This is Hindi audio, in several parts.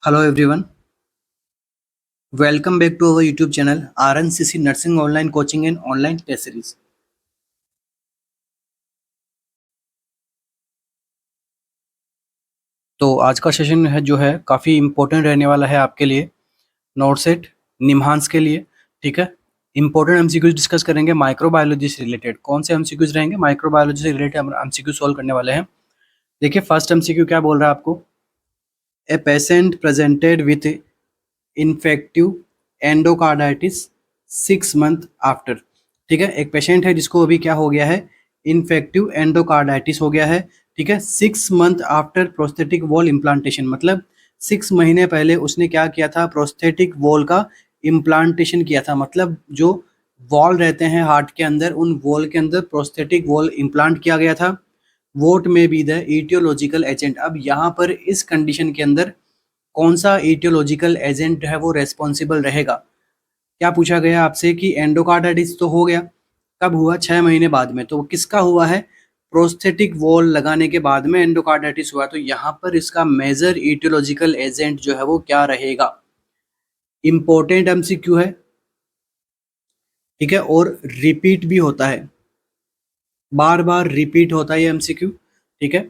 Hello everyone, welcome back to our YouTube channel RNCC Nursing Online Coaching and Online Test Series। तो आज का सेशन है जो है काफ़ी इम्पोर्टेंट रहने वाला है आपके लिए, नोट सेट निम्हांस के लिए। ठीक है, इंपॉर्टेंट एमसीक्यूज डिस्कस करेंगे माइक्रोबायोलॉजी से रिलेटेड। कौन से एमसीक्यूज रहेंगे? माइक्रोबायोलॉजी से रिलेटेड हम एमसीक्यू सॉल्व करने वाले हैं। देखिए फर्स्ट एमसीक्यू क्या बोल रहा है आपको, a patient presented with infective endocarditis 6 month after. ठीक है, एक पेशेंट है जिसको अभी क्या हो गया है, इन्फेक्टिव एंडोकार्डाइटिस हो गया है। ठीक है, 6 month after prosthetic wall implantation, मतलब 6 महीने पहले उसने क्या किया था, प्रोस्थेटिक वॉल का इम्प्लांटेशन किया था। मतलब जो वॉल रहते हैं हार्ट के अंदर, उन वॉल के अंदर प्रोस्थेटिक वॉल इम्प्लांट किया गया था। वोट में बी द ईटियोलॉजिकल एजेंट। अब यहाँ पर इस कंडीशन के अंदर कौन सा ईटियोलॉजिकल एजेंट है वो रेस्पॉन्सिबल रहेगा? क्या पूछा गया आपसे कि एंडोकार्डाइटिस तो हो गया, कब हुआ? 6 महीने बाद में। तो किसका हुआ है? प्रोस्थेटिक वॉल लगाने के बाद में एंडोकार्डाइटिस हुआ। तो यहाँ पर इसका मेजर ईटियोलॉजिकल एजेंट जो है वो क्या रहेगा? इंपॉर्टेंट एमसीक्यू है, ठीक है, और रिपीट भी होता है, बार बार रिपीट होता है ये एमसीक्यू। ठीक है,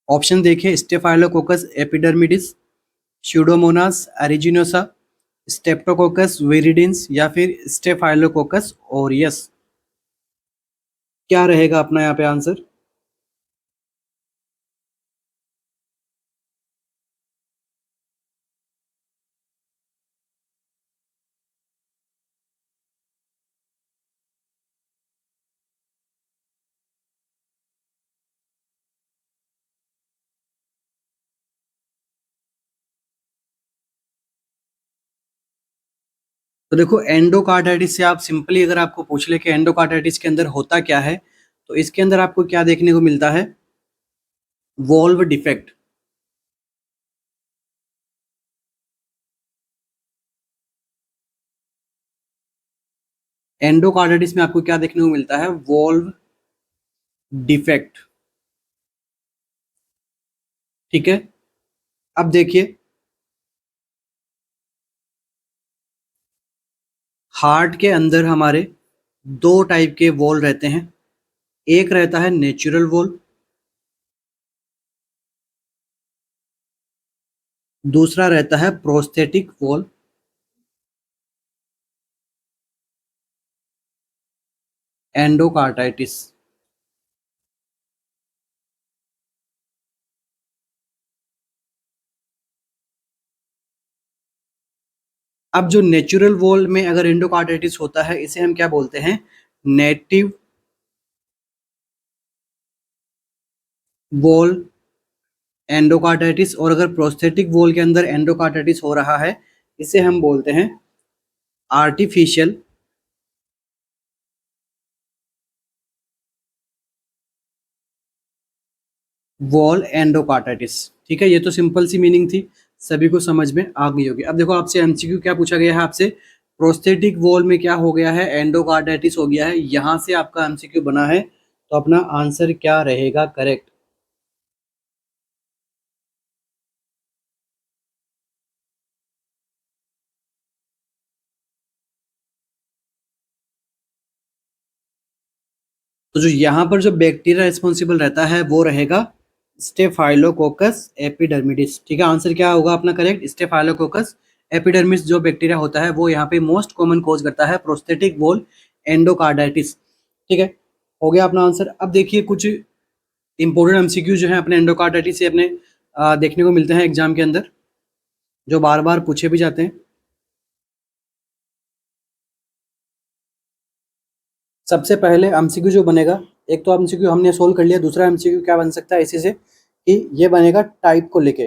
ऑप्शन देखिए, staphylococcus epidermidis, pseudomonas aeruginosa, streptococcus viridans या फिर स्टेफाइलोकोकस ओरियस। क्या रहेगा अपना यहाँ पे आंसर? तो देखो एंडोकार्डाइटिस से आप सिंपली अगर आपको पूछ ले कि एंडोकार्डाइटिस के अंदर होता क्या है, तो इसके अंदर आपको क्या देखने को मिलता है? Valve defect. एंडोकार्डाइटिस में आपको क्या देखने को मिलता है? Valve defect. ठीक है, अब देखिए हार्ट के अंदर हमारे दो टाइप के वॉल रहते हैं। एक रहता है नेचुरल वॉल, दूसरा रहता है प्रोस्थेटिक वॉल। एंडोकार्डाइटिस, अब जो नेचुरल वॉल में अगर एंडोकार्डाइटिस होता है, इसे हम क्या बोलते हैं? Native wall endocarditis. और अगर प्रोस्थेटिक वॉल के अंदर एंडोकार्डाइटिस हो रहा है, इसे हम बोलते हैं आर्टिफिशियल वॉल एंडोकार्डाइटिस। ठीक है, ये तो सिंपल सी मीनिंग थी, सभी को समझ में आ गई होगी। अब देखो आपसे एमसीक्यू क्या पूछा गया है आपसे, प्रोस्थेटिक वॉल में क्या हो गया है? एंडोकार्डाइटिस हो गया है। यहां से आपका एमसीक्यू बना है, तो अपना आंसर क्या रहेगा करेक्ट? तो जो यहाँ पर जो बैक्टीरिया रिस्पॉन्सिबल रहता है वो रहेगा स्टेफाइलोकोकस एपिडर्मिडिस। ठीक है, आंसर क्या होगा अपना करेक्ट? स्टेफाइलोकोकस एपिडर्मिस जो बैक्टीरिया होता है वो यहाँ पे मोस्ट कॉमन कॉज करता है प्रोस्थेटिक वॉल एंडोकार्डाइटिस। ठीक है, हो गया अपना आंसर। अब देखिए कुछ इंपोर्टेंट एमसीक्यू जो है अपने एंडोकार्डाइटिस से अपने देखने को मिलते हैं एग्जाम के अंदर, जो बार बार पूछे भी जाते हैं। सबसे पहले एमसीक्यू जो बनेगा, एक तो एमसीक्यू हमने सोल्व कर लिया, दूसरा एमसीक्यू क्या बन सकता है इसी से, कि ये बनेगा टाइप को लेके।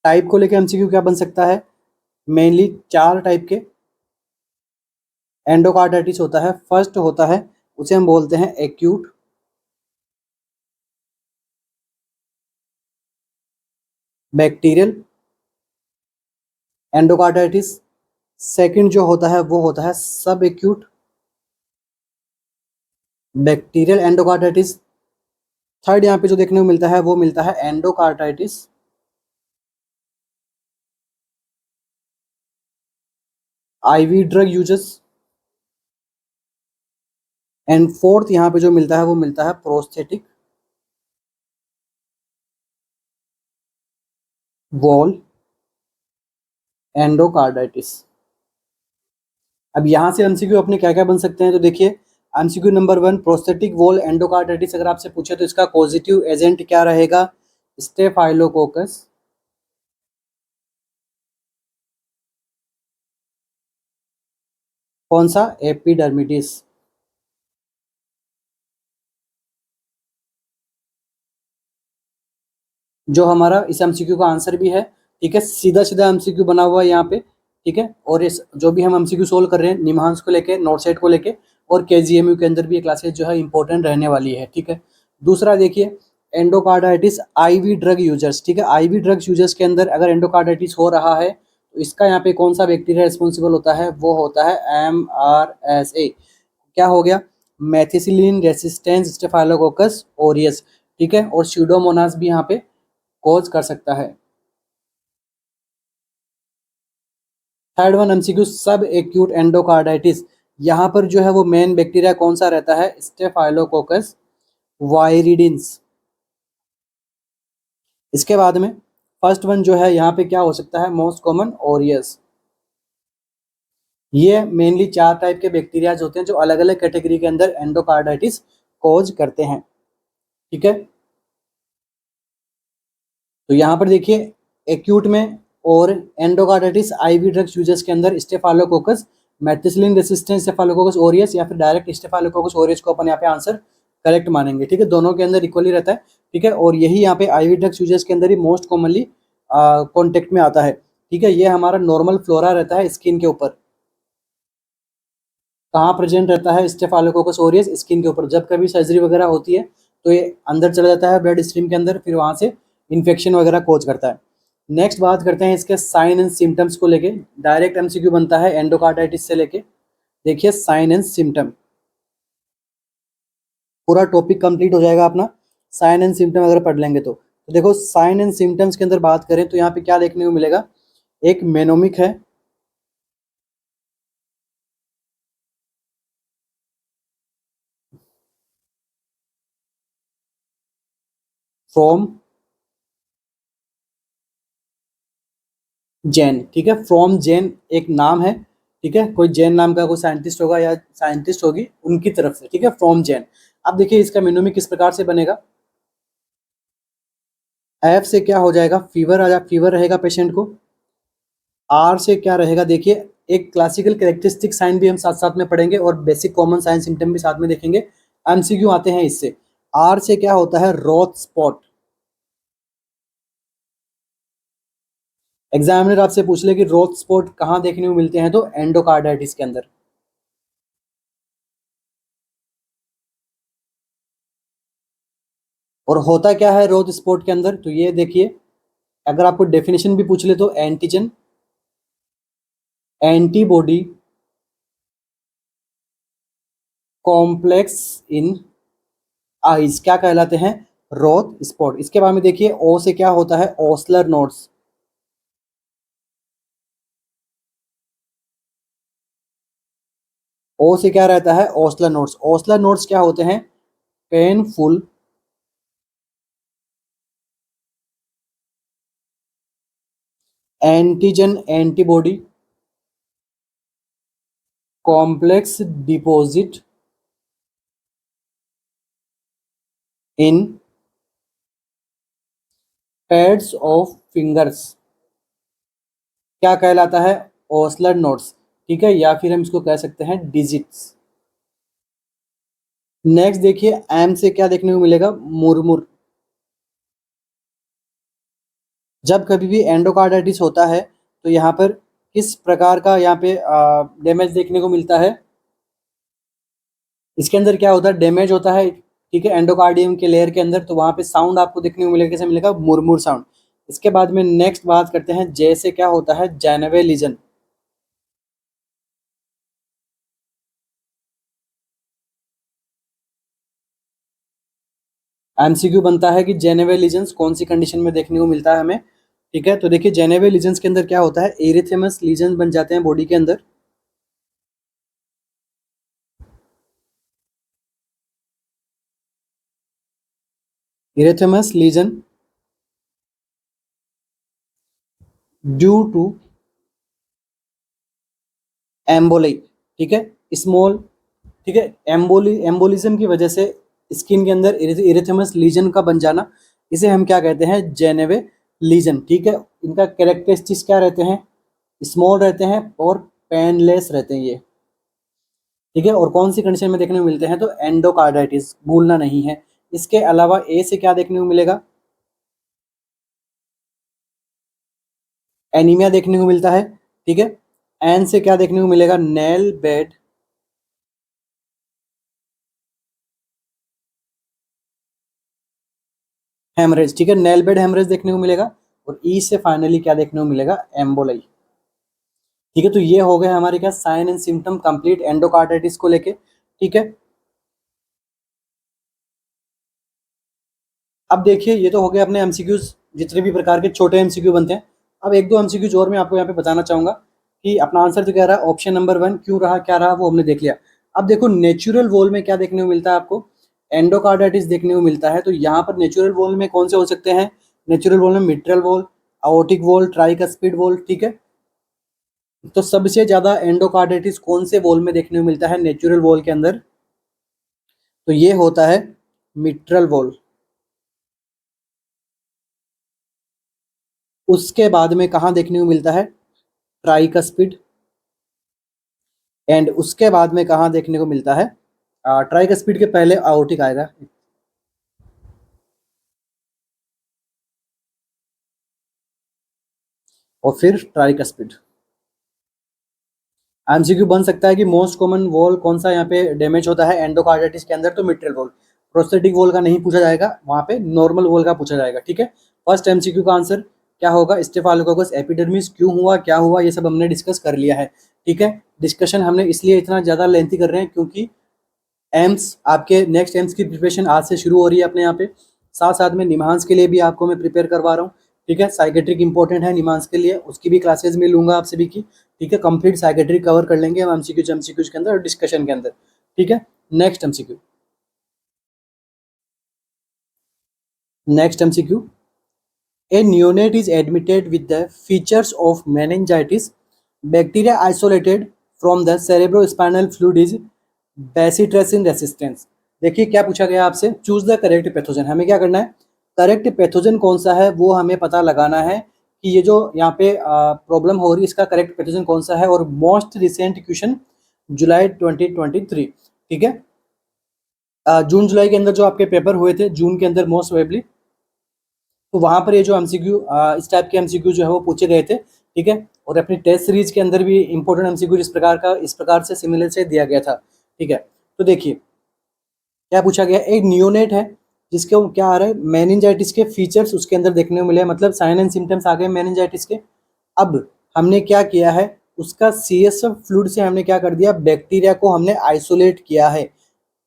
टाइप को लेके एमसीक्यू क्या बन सकता है? मेनली 4 टाइप के एंडोकार्डाइटिस होता है। फर्स्ट होता है, उसे हम बोलते हैं एक्यूट बैक्टीरियल एंडोकार्डाइटिस। सेकंड जो होता है वो होता है सब एक्यूट बैक्टीरियल एंडोकार्डाइटिस। थर्ड यहाँ पे जो देखने को मिलता है वो मिलता है endocarditis IV drug users, and fourth यहाँ पे जो मिलता है वो मिलता है प्रोस्थेटिक वॉल एंडोकार्डाइटिस। अब यहाँ से एमसीक्यू अपने क्या क्या बन सकते हैं, तो देखिए MCQ number 1, prosthetic wall endocarditis अगर आपसे पूछे तो इसका पॉजिटिव एजेंट क्या रहेगा, स्टेफाइलोकोकस। कौन सा, एपिडर्मिडिस। जो हमारा इस एमसीक्यू का आंसर भी है, ठीक है, सीधा सीधा एमसीक्यू बना हुआ है यहाँ पे, ठीक है। और इस जो भी हम एमसीक्यू सोल्व कर रहे हैं निम्हांस को लेके, नोटसेट को लेके, और केजीएमयू के अंदर भी ये क्लासेस जो है इंपॉर्टेंट रहने वाली है, ठीक है। दूसरा देखिए एंडोकार्डाइटिस आईवी ड्रग यूजर्स, ठीक है, आईवी ड्रग्स यूजर्स के अंदर अगर एंडोकार्डाइटिस हो रहा है तो इसका यहाँ पे कौन सा बैक्टीरिया रिस्पॉन्सिबल होता है, वो होता है MRSA। क्या हो गया, मेथिसिलिन रेसिस्टेंस स्टेफाइलोकोकस ओरियस, ठीक है, और स्यूडोमोनास भी यहाँ पे कॉज कर सकता है। थर्ड वन एमसीक्यू, सब एक्यूट एंडोकार्डाइटिस, यहाँ पर जो है वो मेन बैक्टीरिया कौन सा रहता है, स्टेफाइलोकोकस वायरिडिन्स। इसके बाद में फर्स्ट वन जो है यहाँ पे क्या हो सकता है, मोस्ट कॉमन ओरियस। ये मेनली 4 टाइप के बैक्टीरिया होते हैं जो अलग अलग कैटेगरी के अंदर एंडोकार्डाइटिस कॉज करते हैं, ठीक है। तो यहाँ पर देखिए एक्यूट में और एंडोकार्डाइटिस आईवी ड्रग्स यूजर्स के अंदर staphylococcus methicillin resistant staphylococcus Orius या फिर डायरेक्ट स्टेफाइलोकोकस ओरियस को अपन यहाँ पे आंसर करेक्ट मानेंगे, ठीक है। दोनों के अंदर इक्वली रहता है, ठीक है, और यही यहाँ पे आईवी ड्रग्स यूजर्स के अंदर ही मोस्ट कॉमनली कॉन्टेक्ट में आता है, ठीक है। ये हमारा नॉर्मल फ्लोरा रहता है स्किन के ऊपर, कहाँ प्रेजेंट रहता है स्टेफाइलोकोकस ओरियस, स्किन के ऊपर। जब कभी सर्जरी वगैरह होती है तो ये अंदर चला जाता है ब्लड स्ट्रीम के अंदर, फिर वहाँ से इन्फेक्शन वगैरह कोज करता है। नेक्स्ट बात करते हैं इसके साइन एंड सिम्टम्स को लेके, डायरेक्ट एमसीक्यू बनता है एंडोकार्डाइटिस से लेके। देखिए साइन एंड सिम्टम, पूरा टॉपिक कंप्लीट हो जाएगा अपना साइन एंड सिम्टम अगर पढ़ लेंगे तो देखो साइन एंड सिम्टम्स के अंदर बात करें तो यहाँ पे क्या देखने को मिलेगा, एक मेनोमिक है, फ्रॉम जैन, ठीक है, फ्रॉम जैन एक नाम है, ठीक है, कोई जैन नाम का कोई साइंटिस्ट होगा या साइंटिस्ट होगी उनकी तरफ से, ठीक है, फ्रॉम जैन। अब देखिए इसका मेनू में किस प्रकार से बनेगा, एफ से क्या हो जाएगा, फीवर आ जा, फीवर रहेगा पेशेंट को। आर से क्या रहेगा, देखिए एक क्लासिकल कैरेक्टरिस्टिक साइन भी हम साथ साथ में पढ़ेंगे और बेसिक कॉमन साइन सिम्टम भी साथ में देखेंगे, एमसीक्यू आते हैं इससे। आर से क्या होता है, रोथ स्पॉट। एग्जामिनर आपसे पूछ ले कि रोथ स्पॉट कहाँ देखने को मिलते हैं, तो एंडोकार्डाइटिस के अंदर। और होता क्या है रोथ स्पॉट के अंदर, तो ये देखिए अगर आपको डेफिनेशन भी पूछ ले तो antigen antibody complex in eyes क्या कहलाते हैं, रोथ स्पॉट। इसके बाद में देखिए ओ से क्या होता है, ओस्लर नोड्स। ओ से क्या रहता है, ओस्लर नोड्स। ओस्लर नोड्स क्या होते हैं, painful antigen antibody complex deposit in pads of fingers क्या कहलाता है, ओस्लर नोड्स, ठीक है, या फिर हम इसको कह सकते हैं डिजिट्स। नेक्स्ट देखिए एम से क्या देखने को मिलेगा, मुरमुर। जब कभी भी एंडोकार्डाइटिस होता है तो यहाँ पर किस प्रकार का यहाँ पे डैमेज देखने को मिलता है, इसके अंदर क्या होता है, डैमेज होता है, ठीक है, एंडोकार्डियम के लेयर के अंदर, तो वहाँ पे साउंड आपको देखने को मिलेगा, कैसे मिलेगा, मुरमुर साउंड। इसके बाद में नेक्स्ट बात करते हैं जे से क्या होता है, जेनेवे लीजन। एमसीक्यू बनता है कि जेनेवे लीजन्स कौन सी कंडीशन में देखने को मिलता है हमें, ठीक है। तो देखिए जेनेवे लीजन्स के अंदर क्या होता है, एरिथेमस लीजन बन जाते हैं बॉडी के अंदर, इरेथेमस लीजन ड्यू टू एम्बोली, ठीक है, स्मॉल, ठीक है, एम्बोलिज्म की वजह से स्किन के अंदर इरेथेमस लीजन का बन जाना, इसे हम क्या कहते हैं, जेनेवे लीजन, ठीक है। इनका कैरेक्टरिस्टिक्स क्या रहते हैं, स्मॉल रहते हैं और पेनलेस रहते हैं ये, ठीक है। और कौन सी कंडीशन में देखने को मिलते हैं, तो एंडोकार्डाइटिस, भूलना नहीं है। इसके अलावा ए से क्या देखने को मिलेगा, एनीमिया देखने को मिलता है, ठीक है। एन से क्या देखने को मिलेगा, नेल बेड हेमरेज, ठीक है, नेल बेड हेमरेज देखने को मिलेगा। और ई से फाइनली क्या देखने को मिलेगा, एम्बोलाई, ठीक है। तो ये हो गए हमारे क्या sign and symptom complete endocarditis को लेके, ठीक है। अब देखिए ये तो हो गए अपने एमसीक्यूज, जितने भी प्रकार के छोटे एमसीक्यू बनते हैं। अब एक दो एमसीक्यूज और मैं आपको यहाँ पे बताना चाहूंगा कि अपना आंसर तो क्या रहा, ऑप्शन नंबर 1 क्यों रहा, क्या रहा, वो हमने देख लिया। अब देखो नेचुरल वॉल में क्या देखने को मिलता है आपको, एंडोकार्डाइटिस देखने को मिलता है। तो यहाँ पर नेचुरल वॉल में कौन से हो सकते हैं, नेचुरल वॉल में mitral valve, aortic wall, tricuspid wall, ठीक है। तो सबसे ज्यादा एंडोकार्डाइटिस कौन से वॉल में देखने को मिलता है, नेचुरल वॉल के अंदर, तो ये होता है मिट्रल वॉल। उसके बाद में कहाँ देखने को मिलता है, ट्राइकस्पिड। एंड उसके बाद में कहाँ देखने को मिलता है, ट्राइकस्पिड के पहले आयोटिक आएगा, और फिर ट्राइकस्पिड। एमसीक्यू बन सकता है कि मोस्ट कॉमन वॉल कौन सा यहाँ पे डैमेज होता है एंडोकार्डाइटिस के अंदर, तो मिट्रल वॉल। प्रोस्थेटिक वॉल का नहीं पूछा जाएगा, वहां पे नॉर्मल वॉल का पूछा जाएगा, ठीक है। फर्स्ट एमसीक्यू का आंसर क्या होगा, स्टेफाइलोकोकस एपिडर्मिस क्यों हुआ, क्या हुआ, ये सब हमने डिस्कस कर लिया है, ठीक है। डिस्कशन हमने इसलिए इतना ज्यादा लेंथी कर रहे हैं क्योंकि एम्स आपके नेक्स्ट एम्स की प्रिपरेशन आज से शुरू हो रही है अपने यहाँ पे। साथ साथ में निमांस के लिए भी आपको मैं प्रिपेयर करवा रहा हूँ, ठीक है। साइकेट्रिक इंपॉर्टेंट है निमांस के लिए, उसकी भी क्लासेस में लूंगा आप सभी की, ठीक है। कंप्लीट साइकेट्रिक कवर कर लेंगे हम एमसीक्यूज के अंदर और डिस्कशन के अंदर, ठीक है। Next MCQ, next MCQ, A neonate is admitted with the features of meningitis. Bacteria isolated from the cerebrospinal fluid is bacitracin resistance. देखिए क्या पूछा गया आपसे, चूज द करेक्ट पैथोजन। हमें क्या करना है, करेक्ट पैथोजन कौन सा है वो हमें पता लगाना है कि ये जो यहाँ पे प्रॉब्लम हो रही है इसका करेक्ट पैथोजन कौन सा है। और मोस्ट रिसेंट क्वेश्चन जुलाई 2023, ठीक है। जून जुलाई के अंदर जो आपके पेपर हुए थे जून के अंदर मोस्ट प्रोबेबली, तो वहां पर ये जो एमसीक्यू इस टाइप के एमसीक्यू जो है वो पूछे गए थे, ठीक है। और अपनी टेस्ट सीरीज के अंदर भी इंपॉर्टेंट एमसीक्यू इस प्रकार से सिमिलर से दिया गया था, ठीक है। तो देखिए क्या पूछा गया, एक नियोनेट है जिसके क्या आ रहा है, मेनिंजाइटिस के फीचर्स उसके अंदर देखने को मिले, मतलब साइन एंड सिम्टम्स आ गए मेनिंजाइटिस के। अब हमने क्या किया है, उसका सीएसएफ फ्लूइड से हमने क्या कर दिया, बैक्टीरिया को हमने आइसोलेट किया है,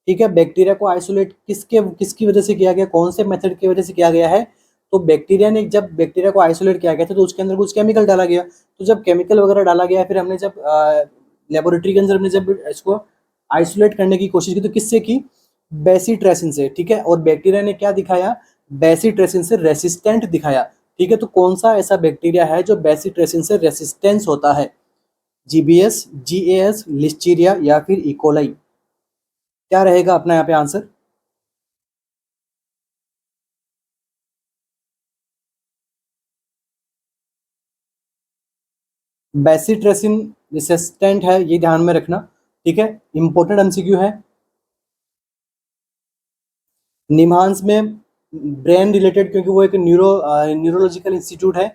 ठीक है। बैक्टीरिया को आइसोलेट किसकी वजह से किया गया, कौन से मेथड की वजह से किया गया है, तो बैक्टीरिया ने, जब बैक्टीरिया को आइसोलेट किया गया था तो उसके अंदर कुछ केमिकल डाला गया। तो जब केमिकल वगैरह डाला गया फिर हमने जब लेबोरेटरी के अंदर हमने जब इसको आइसोलेट करने की कोशिश की तो किससे की, बेसिट्रेसिन से, ठीक है। और बैक्टीरिया ने क्या दिखाया, बेसिट्रेसिन से रेसिस्टेंट दिखाया, ठीक है। तो कौन सा ऐसा बैक्टीरिया है जो बेसिट्रेसिन से रेसिस्टेंस होता है, जीबीएस, जीएएस, लिस्टीरिया या फिर इकोलाई, क्या रहेगा अपना यहाँ पे आंसर। बेसिट्रेसिन रेसिस्टेंट है, ये ध्यान में रखना, ठीक है। इंपॉर्टेंट एमसीक्यू है। निम्हांस में ब्रेन रिलेटेड, क्योंकि वो एक न्यूरोलॉजिकल इंस्टीट्यूट है,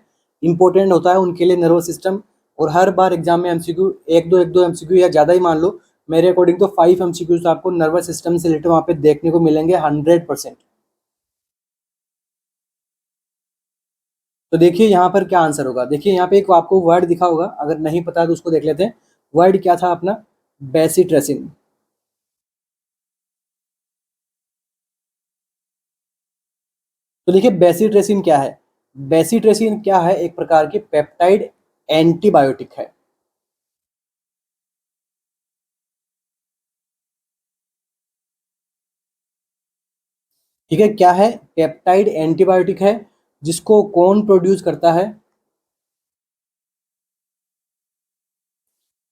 इंपॉर्टेंट होता है उनके लिए नर्वस सिस्टम। और हर बार एग्जाम में एमसीक्यू एक दो एमसीक्यू या ज़्यादा ही मान लो, मेरे अकॉर्डिंग तो 5 एमसीक्यूज आपको नर्वस सिस्टम से रिलेटेड वहाँ पे देखने को मिलेंगे 100%। तो देखिए यहाँ पर क्या आंसर होगा, देखिए यहाँ पे एक आपको वर्ड दिखा होगा, अगर नहीं पता तो उसको देख लेते हैं। वर्ड क्या था अपना, बेसिट्रेसिन। तो देखिए बेसिट्रेसिन क्या है, बेसिट्रेसिन क्या है, एक प्रकार की पेप्टाइड एंटीबायोटिक है। ठीक है, क्या है? पेप्टाइड एंटीबायोटिक है, जिसको कौन प्रोड्यूस करता है?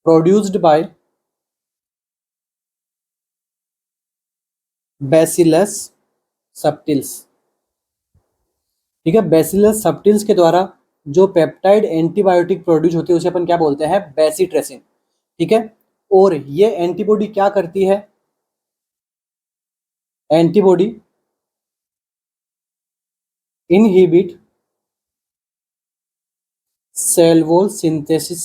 Produced by bacillus subtilis. ठीक है, बैसिलस सबटिल्स के द्वारा जो पेप्टाइड एंटीबायोटिक प्रोड्यूस होती है उसे अपन क्या बोलते हैं? बेसिट्रेसिन। ठीक है, और ये एंटीबॉडी क्या करती है? Antibody inhibit cell wall synthesis.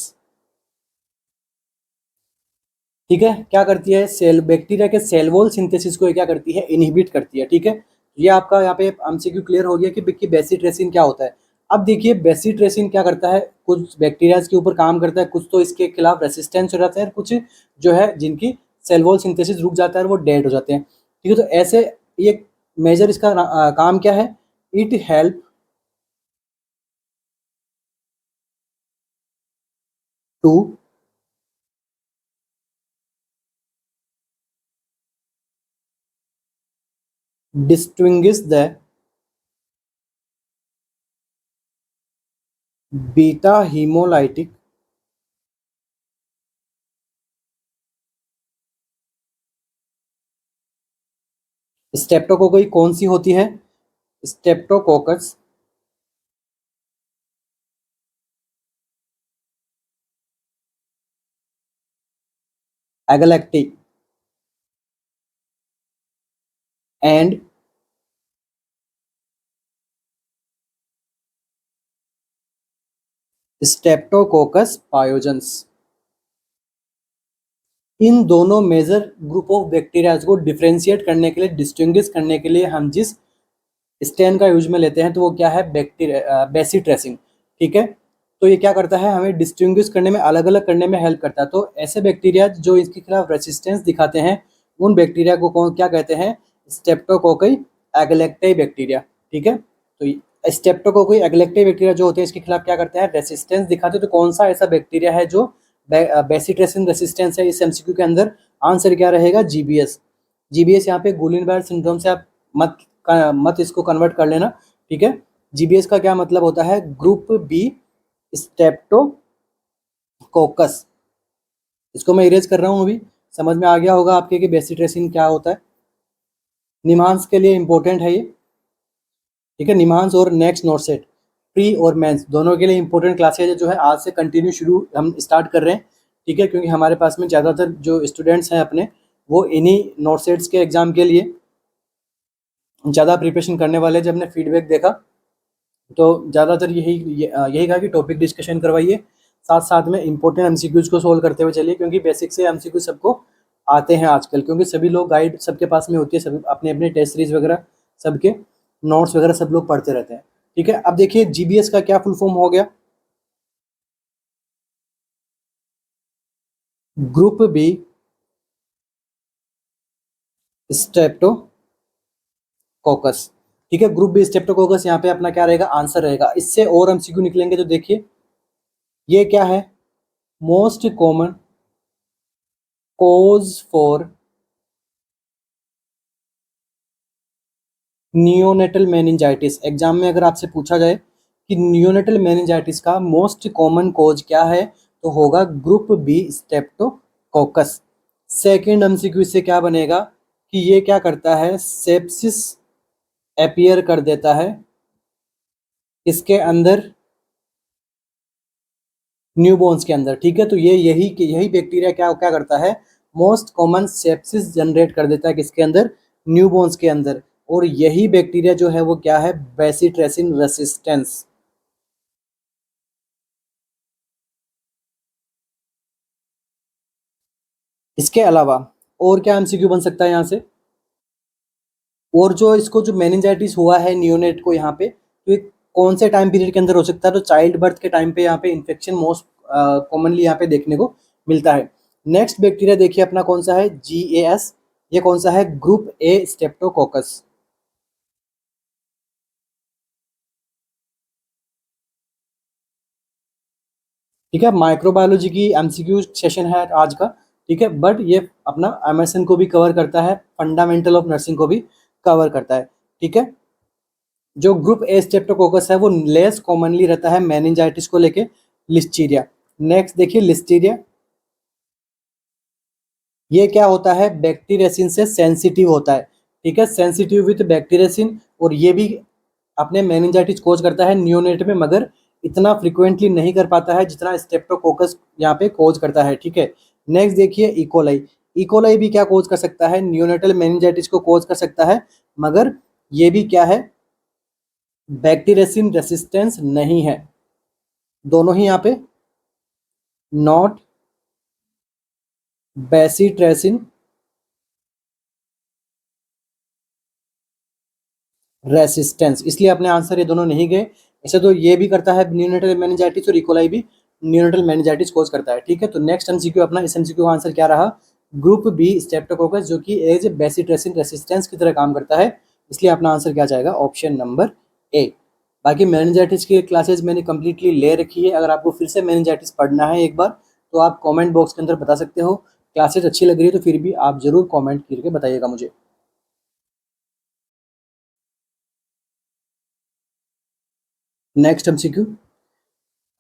ठीक है, क्या करती है? सेल बैक्टीरिया के सेल वॉल सिंथेसिस को ये क्या करती है? इनहिबिट करती है। ठीक है, ये आपका यहाँ पे एमसीक्यू क्लियर हो गया कि बेसिट्रेसिन क्या होता है। अब देखिए बेसिट्रेसिन क्या करता है, कुछ बैक्टीरियाज के ऊपर काम करता है, कुछ तो इसके खिलाफ रेसिस्टेंस हो जाता है, कुछ जो है जिनकी सेल वॉल सिंथेसिस रुक जाता है वो डेड हो जाते हैं। ठीक है, तो ऐसे ये मेजर इसका काम क्या है? It help to distinguish the beta haemolytic streptococci कौन सी होती है? Streptococcus agalactiae and streptococcus pyogenes. इन दोनों मेजर ग्रुप ऑफ बैक्टीरिया को डिफ्रेंशिएट करने के लिए, डिस्टिंग्विश करने के लिए हम जिस स्टेन का यूज में लेते हैं तो वो क्या है? Bacteria bacitracin. ठीक है, तो ये क्या करता है? हमें डिस्टिंग्विश करने में, अलग अलग करने में हेल्प करता है। तो ऐसे बैक्टीरिया जो इसके खिलाफ रेसिस्टेंस दिखाते हैं उन बैक्टीरिया को कौन क्या कहते हैं? स्टेप्टोकोकई एगलैक्टाई बैक्टीरिया। ठीक है, तो स्टेप्टोकोकई एगलैक्टाई बैक्टीरिया जो होते हैं इसके खिलाफ क्या करते हैं? रेसिस्टेंस दिखाते हैं। तो कौन सा ऐसा बैक्टीरिया है जो बेसिट्रेसिन रेसिस्टेंस है? इस एमसीक्यू के अंदर आंसर क्या रहेगा? जीबीएस। जीबीएस यहाँ पे गुलिनबायर सिंड्रोम से आप मत इसको कन्वर्ट कर लेना। ठीक है, जीबीएस का क्या मतलब होता है? Group B streptococcus. इसको मैं इरेज कर रहा हूँ अभी, समझ में आ गया होगा आपके कि बेसिट्रेसिन क्या होता है। निमांस के लिए इंपॉर्टेंट है ये। ठीक है, निमांस और नेक्स्ट नोटसेट प्री और मेंस दोनों के लिए इंपॉर्टेंट क्लासेज जो है आज से कंटिन्यू शुरू हम स्टार्ट कर रहे हैं। ठीक है, क्योंकि हमारे पास में ज़्यादातर जो स्टूडेंट्स हैं अपने वो इन्हीं नोटसेट्स के एग्जाम के लिए ज़्यादा प्रिपरेशन करने वाले। जब हमने फीडबैक देखा तो ज़्यादातर यही कहा कि टॉपिक डिस्कशन करवाइए, साथ साथ में इंपॉर्टेंट एमसीक्यूज को सोल्व करते हुए चलिए, क्योंकि बेसिक से एमसीक्यू सबको आते हैं आजकल, क्योंकि सभी लोग गाइड सबके पास में होती है, सभी अपने अपने टेस्ट सीरीज वगैरह सबके नोट्स वगैरह सब लोग पढ़ते रहते हैं। ठीक है, अब देखिए जीबीएस का क्या फुल फॉर्म हो गया? Group B streptococcus. ठीक है, ग्रुप बी स्ट्रेप्टोकोकस यहाँ पे अपना क्या रहेगा? आंसर रहेगा। इससे और एमसीक्यू निकलेंगे तो देखिए ये क्या है? Most common cause for neonatal meningitis. Exam में अगर आपसे पूछा जाए कि नियोनेटल मेनिंजाइटिस का मोस्ट कॉमन कोज क्या है तो होगा group B streptococcus. Second MCQ से क्या बनेगा कि ये क्या करता है? सेप्सिस अपीयर कर देता है इसके अंदर, न्यूबॉर्न्स के अंदर। ठीक है, तो ये यही बैक्टीरिया क्या क्या करता है? मोस्ट कॉमन सेप्सिस जनरेट कर देता है किसके अंदर? न्यूबॉर्न्स के अंदर। और यही बैक्टीरिया जो है वो क्या है? Bacitracin resistance. इसके अलावा और क्या एमसीक्यू बन सकता है यहाँ से? और जो इसको जो मेनिंजाइटिस हुआ है नियोनेट को यहाँ पे, तो ये कौन से टाइम पीरियड के अंदर हो सकता है? तो चाइल्ड बर्थ के टाइम पे यहाँ पे इन्फेक्शन मोस्ट कॉमनली यहाँ पे देखने को मिलता है। नेक्स्ट बैक्टीरिया देखिए अपना कौन सा है? जीएएस। ये कौन सा है? Group A streptococcus. ठीक है, माइक्रोबायोलॉजी की एमसीक्यू सेशन है आज का। ठीक है, बट ये अपना एमएसएन को भी कवर करता है, फंडामेंटल ऑफ नर्सिंग को भी कवर करता है। ठीक है। जो ग्रुप ए स्ट्रेप्टोकोकस है वो लेस कॉमनली रहता है मेनिंजाइटिस को लेके लिस्टीरिया। नेक्स्ट देखिए लिस्टीरिया, ये क्या होता है, बैक्टीरियासिन से सेंसिटिव होता है, ठीक है, सेंसिटिव विथ बैक्टीरियासिन, और ये भी अपने मेनिंजाइटिस कोज करता है नियोनेट में, मगर इतना फ्रिक्वेंटली नहीं कर पाता है जितना स्ट्रेप्टोकोकस यहाँ पे कोज करता है, ठीक है। नेक्स्ट देखिए इकोलाई, इकोलाई भी क्या कोज कर सकता है, नियोनेटल मेनिंजाइटिस को कोज कर सकता है, मगर ये भी क्या है, बैक्टीरियासिन रेसिस्टेंस नहीं है, दोनों ही यहाँ पे नॉट बेसिट्रेसिन रेसिस्टेंस, इसलिए अपने आंसर ये दोनों नहीं गए। ऐसे तो ये भी करता है न्यूनेटल मेनिंजाइटिस और इकोलाई भी न्यूनेटल मेनिंजाइटिस कोज करता है, ठीक है। तो नेक्स्ट एमसीक्यू अपना, इस एमसीक्यू का आंसर क्या रहा, ग्रुप बी स्ट्रेप्टोकोकस, जो कि एज बेसिट्रेसिन रेसिस्टेंस की तरह काम करता है, इसलिए अपना आंसर क्या जाएगा, ऑप्शन नंबर ए। बाकी मेनिंजाइटिस की क्लासेस मैंने कंप्लीटली ले रखी है, अगर आपको फिर से मेनिंजाइटिस पढ़ना है एक बार तो आप कमेंट बॉक्स के अंदर बता सकते हो। क्लासेस अच्छी लग रही है तो फिर भी आप जरूर कमेंट करके बताइएगा मुझे। Next MCQ,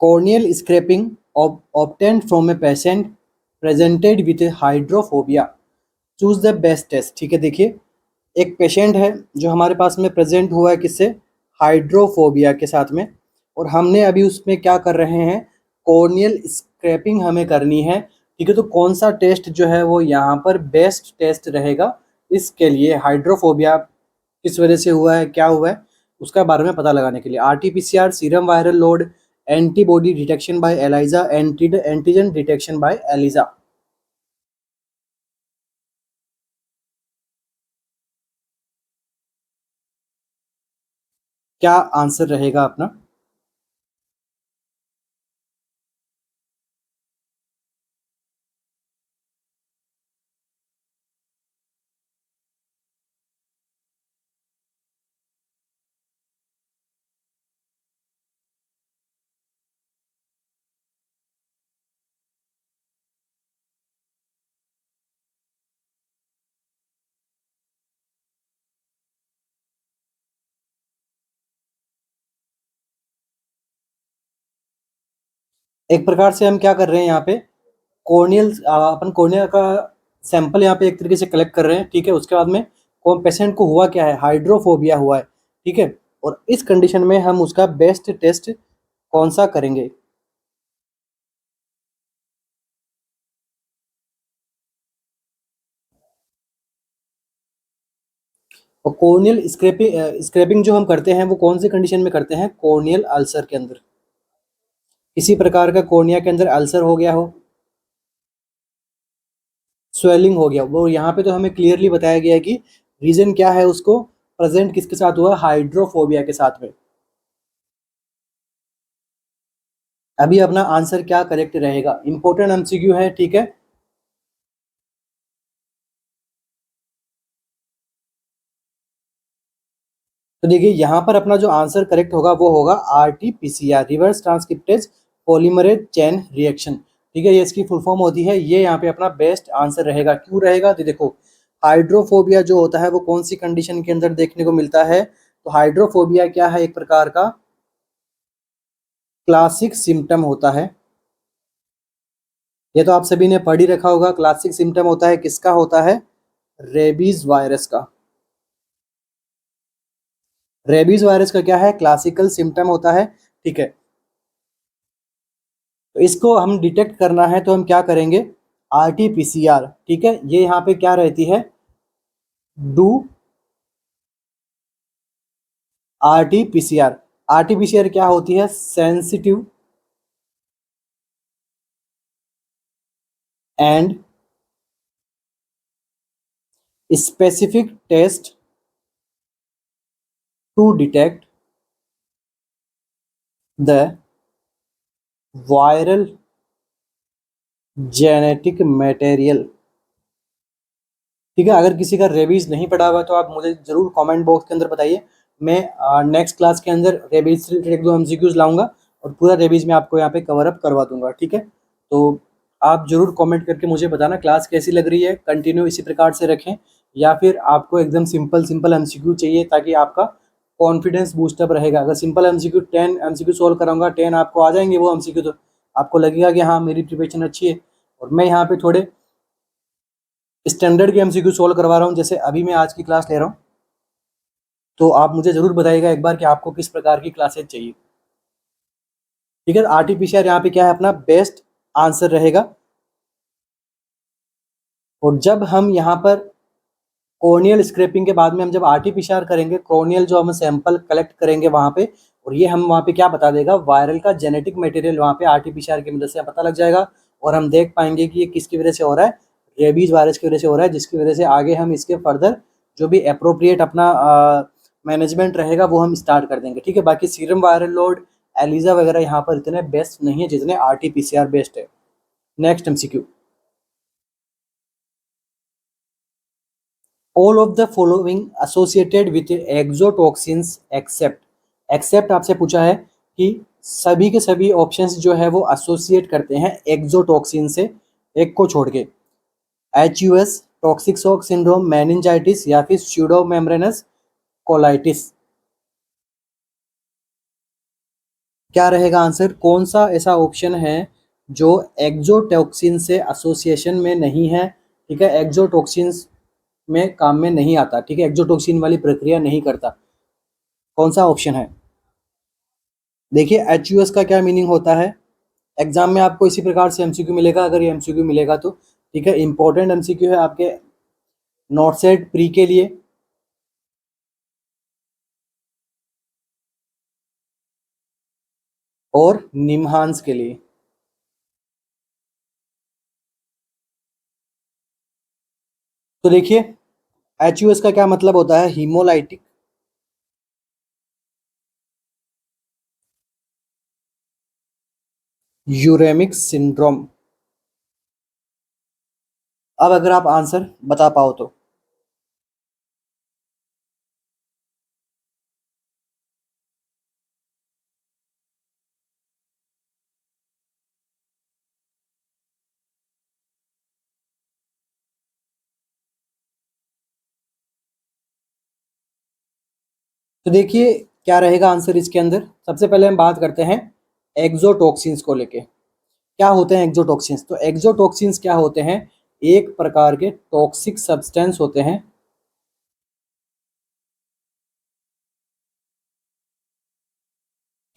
corneal scraping obtained from a patient presented with hydrophobia, choose the best test, ठीक है। देखिए एक पेशेंट है जो हमारे पास में प्रेजेंट हुआ है किससे, हाइड्रोफोबिया के साथ में, और हमने अभी उसमें क्या कर रहे हैं, कॉर्नियल स्क्रैपिंग हमें करनी है, ठीक है। तो कौन सा टेस्ट जो है वो यहाँ पर बेस्ट टेस्ट रहेगा इसके लिए, हाइड्रोफोबिया किस वजह से हुआ है, क्या हुआ है, उसका बारे में पता लगाने के लिए, RTPCR, serum viral load, antibody detection by ELISA, antigen detection by ELISA. क्या आंसर रहेगा अपना, एक प्रकार से हम क्या कर रहे हैं यहाँ पे, कॉर्नियल अपन कॉर्निया का सैंपल यहाँ पे एक तरीके से कलेक्ट कर रहे हैं, ठीक है। उसके बाद में पेशेंट को हुआ क्या है, हाइड्रोफोबिया हुआ है, ठीक है, और इस कंडीशन में हम उसका बेस्ट टेस्ट कौन सा करेंगे। और कॉर्नियल स्क्रैपिंग जो हम करते हैं वो कौन सी कंडीशन में करते हैं, कॉर्नियल अल्सर के अंदर, किसी प्रकार का कॉर्निया के अंदर अल्सर हो गया हो, स्वेलिंग हो गया, वो यहाँ पे तो हमें क्लियरली बताया गया है कि रीजन क्या है, उसको प्रेजेंट किसके साथ हुआ, हाइड्रोफोबिया के साथ में। अभी अपना आंसर क्या करेक्ट रहेगा, इंपॉर्टेंट एमसीक्यू है, ठीक है। तो देखिए यहाँ पर अपना जो आंसर करेक्ट होगा वो होगा RTPCR, reverse transcriptase polymerase chain reaction, ठीक है, ये इसकी फुल फॉर्म होती है, ये यहाँ पे अपना बेस्ट आंसर रहेगा। क्यों रहेगा, तो देखो हाइड्रोफोबिया जो होता है वो कौन सी कंडीशन के अंदर देखने को मिलता है, तो हाइड्रोफोबिया क्या है, एक प्रकार का क्लासिक सिम्टम होता है, ये तो आप सभी ने पढ़ ही रखा होगा, क्लासिक सिम्टम होता है किसका, होता है रेबीज वायरस का। रेबीज वायरस का क्या है, क्लासिकल सिम्टम होता है, ठीक है। तो इसको हम डिटेक्ट करना है तो हम क्या करेंगे, आरटीपीसीआर, ठीक है, ये यहाँ पे क्या रहती है, डू आरटीपीसीआर, आरटीपीसीआर क्या होती है, sensitive and specific test to detect the viral genetic material, ठीक है। अगर किसी का रेबीज नहीं पड़ा हुआ तो आप मुझे जरूर कमेंट बॉक्स के अंदर बताइए, मैं नेक्स्ट क्लास के अंदर रेबीज से रिलेटेड एक दो एमसीक्यूज लाऊंगा और पूरा रेबीज में आपको यहाँ पे कवर अप करवा दूंगा, ठीक है। तो आप जरूर कमेंट करके मुझे बताना क्लास कैसी लग रही है, कंटिन्यू इसी प्रकार से रखें, या फिर आपको एकदम सिंपल सिंपल एमसीक्यू चाहिए ताकि आपका कॉन्फिडेंस बूस्टअप रहेगा। अगर सिंपल एमसीक्यू 10 एमसीक्यू सोल्व कराऊंगा, 10 आपको आ जाएंगे वो एमसीक्यू, तो आपको लगेगा कि हाँ मेरी प्रिपरेशन अच्छी है। और मैं यहाँ पे थोड़े स्टैंडर्ड के एमसीक्यू सोल्व करवा रहा हूँ, जैसे अभी मैं आज की क्लास ले रहा हूँ, तो आप मुझे ज़रूर बताइएगा एक बार कि आपको किस प्रकार की क्लासेज चाहिए। ठीक है, आरटीपीसीआर यहाँ पे क्या है, अपना बेस्ट आंसर रहेगा। और जब हम यहाँ पर कॉर्नियल स्क्रैपिंग के बाद में हम जब आरटीपीसीआर करेंगे, कॉर्नियल जो हम सैंपल कलेक्ट करेंगे वहाँ पे, और ये हम वहाँ पे क्या बता देगा, वायरल का जेनेटिक मटेरियल वहाँ पे आरटीपीसीआर की मदद से पता लग जाएगा। और हम देख पाएंगे कि ये किसकी वजह से हो रहा है, रेबीज वायरस की वजह से हो रहा है, जिसकी वजह से आगे हम इसके फर्दर जो भी अप्रोप्रिएट अपना मैनेजमेंट रहेगा वो हम स्टार्ट कर देंगे। ठीक है, बाकी सीरम वायरल लोड, एलिजा वगैरह यहाँ पर इतने बेस्ट नहीं है जितने आरटीपीसीआर बेस्ट है। Next MCQ, all of the following associated with exotoxins except आपसे पूछा है कि सभी के सभी ऑप्शंस जो है वो एसोसिएट करते हैं एक्सोटॉक्सिन से, एक को छोड़ के। HUS, toxic shock syndrome, meningitis या फिर स्यूडोमेम्ब्रेनस कोलाइटिस। क्या रहेगा आंसर, कौन सा ऐसा ऑप्शन है जो एक्सोटॉक्सिन से एसोसिएशन में नहीं है। ठीक है, एक्सोटॉक्सिन्स में काम में नहीं आता। ठीक है, एक्सोटॉक्सिन वाली प्रक्रिया नहीं करता। कौन सा ऑप्शन है, देखिए HUS का क्या मीनिंग होता है, एग्जाम में आपको इसी प्रकार से एमसीक्यू मिलेगा, अगर ये एमसीक्यू मिलेगा तो। ठीक है, इंपॉर्टेंट एमसीक्यू है आपके नॉट सेट प्री के लिए। और निम्हांस के लिए। तो देखिए HUS का क्या मतलब होता है, हीमोलाइटिक यूरेमिक सिंड्रोम। अब अगर आप आंसर बता पाओ तो देखिए क्या रहेगा आंसर इसके अंदर। सबसे पहले हम बात करते हैं एक्सोटॉक्सिन्स को लेके। क्या होते हैं एक्सोटॉक्सिन्स, तो एक्सोटॉक्सिन्स क्या होते हैं, एक प्रकार के टॉक्सिक सब्सटेंस होते हैं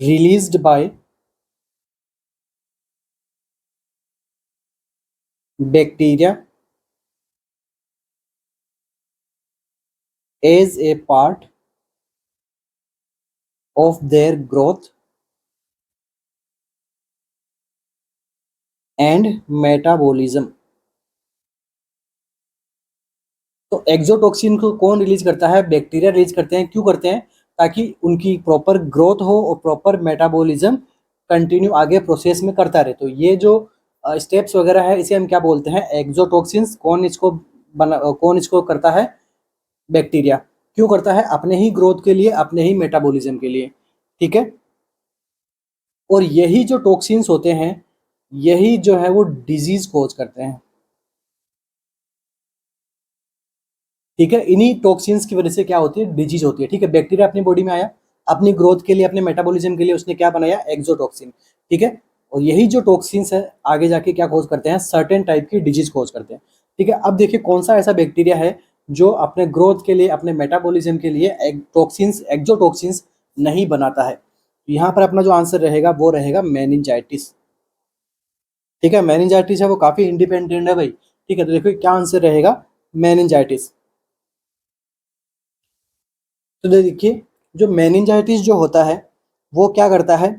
released by bacteria as a part of their growth and metabolism. तो एक्सोटॉक्सिन को कौन रिलीज करता है, बैक्टीरिया रिलीज करते हैं। क्यों करते हैं, ताकि उनकी प्रॉपर ग्रोथ हो और प्रॉपर मेटाबॉलिज्म कंटिन्यू आगे प्रोसेस में करता रहे। तो ये जो स्टेप्स वगैरह है इसे हम क्या बोलते हैं, एक्सोटॉक्सिन्स। कौन इसको करता है, बैक्टीरिया। क्यों करता है, अपने ही ग्रोथ के लिए, अपने ही मेटाबॉलिज्म के लिए। ठीक है, और यही जो टॉक्सिन्स होते हैं यही जो है वो डिजीज कोज करते हैं। ठीक है, इन्हीं टॉक्सिन्स की वजह से क्या होती है, डिजीज होती है। ठीक है, बैक्टीरिया अपनी बॉडी में आया, अपनी ग्रोथ के लिए, अपने मेटाबॉलिज्म के लिए उसने क्या बनाया, एक्सोटॉक्सिन। ठीक है, और यही जो टॉक्सिन्स है आगे जाके क्या कोज करते हैं, सर्टेन टाइप की डिजीज कोज करते हैं। ठीक है, अब देखिए कौन सा ऐसा बैक्टीरिया है जो अपने ग्रोथ के लिए, अपने मेटाबॉलिज्म के लिए टॉक्सिन्स, एक्सोटॉक्सिन्स नहीं बनाता है। यहाँ पर अपना जो आंसर रहेगा वो रहेगा मेनिंजाइटिस। ठीक है, मेनिंजाइटिस है वो काफी इंडिपेंडेंट है भाई। ठीक है, तो देखो क्या आंसर रहेगा, मेनिंजाइटिस। तो देखिए जो मेनिंजाइटिस जो होता है वो क्या करता है,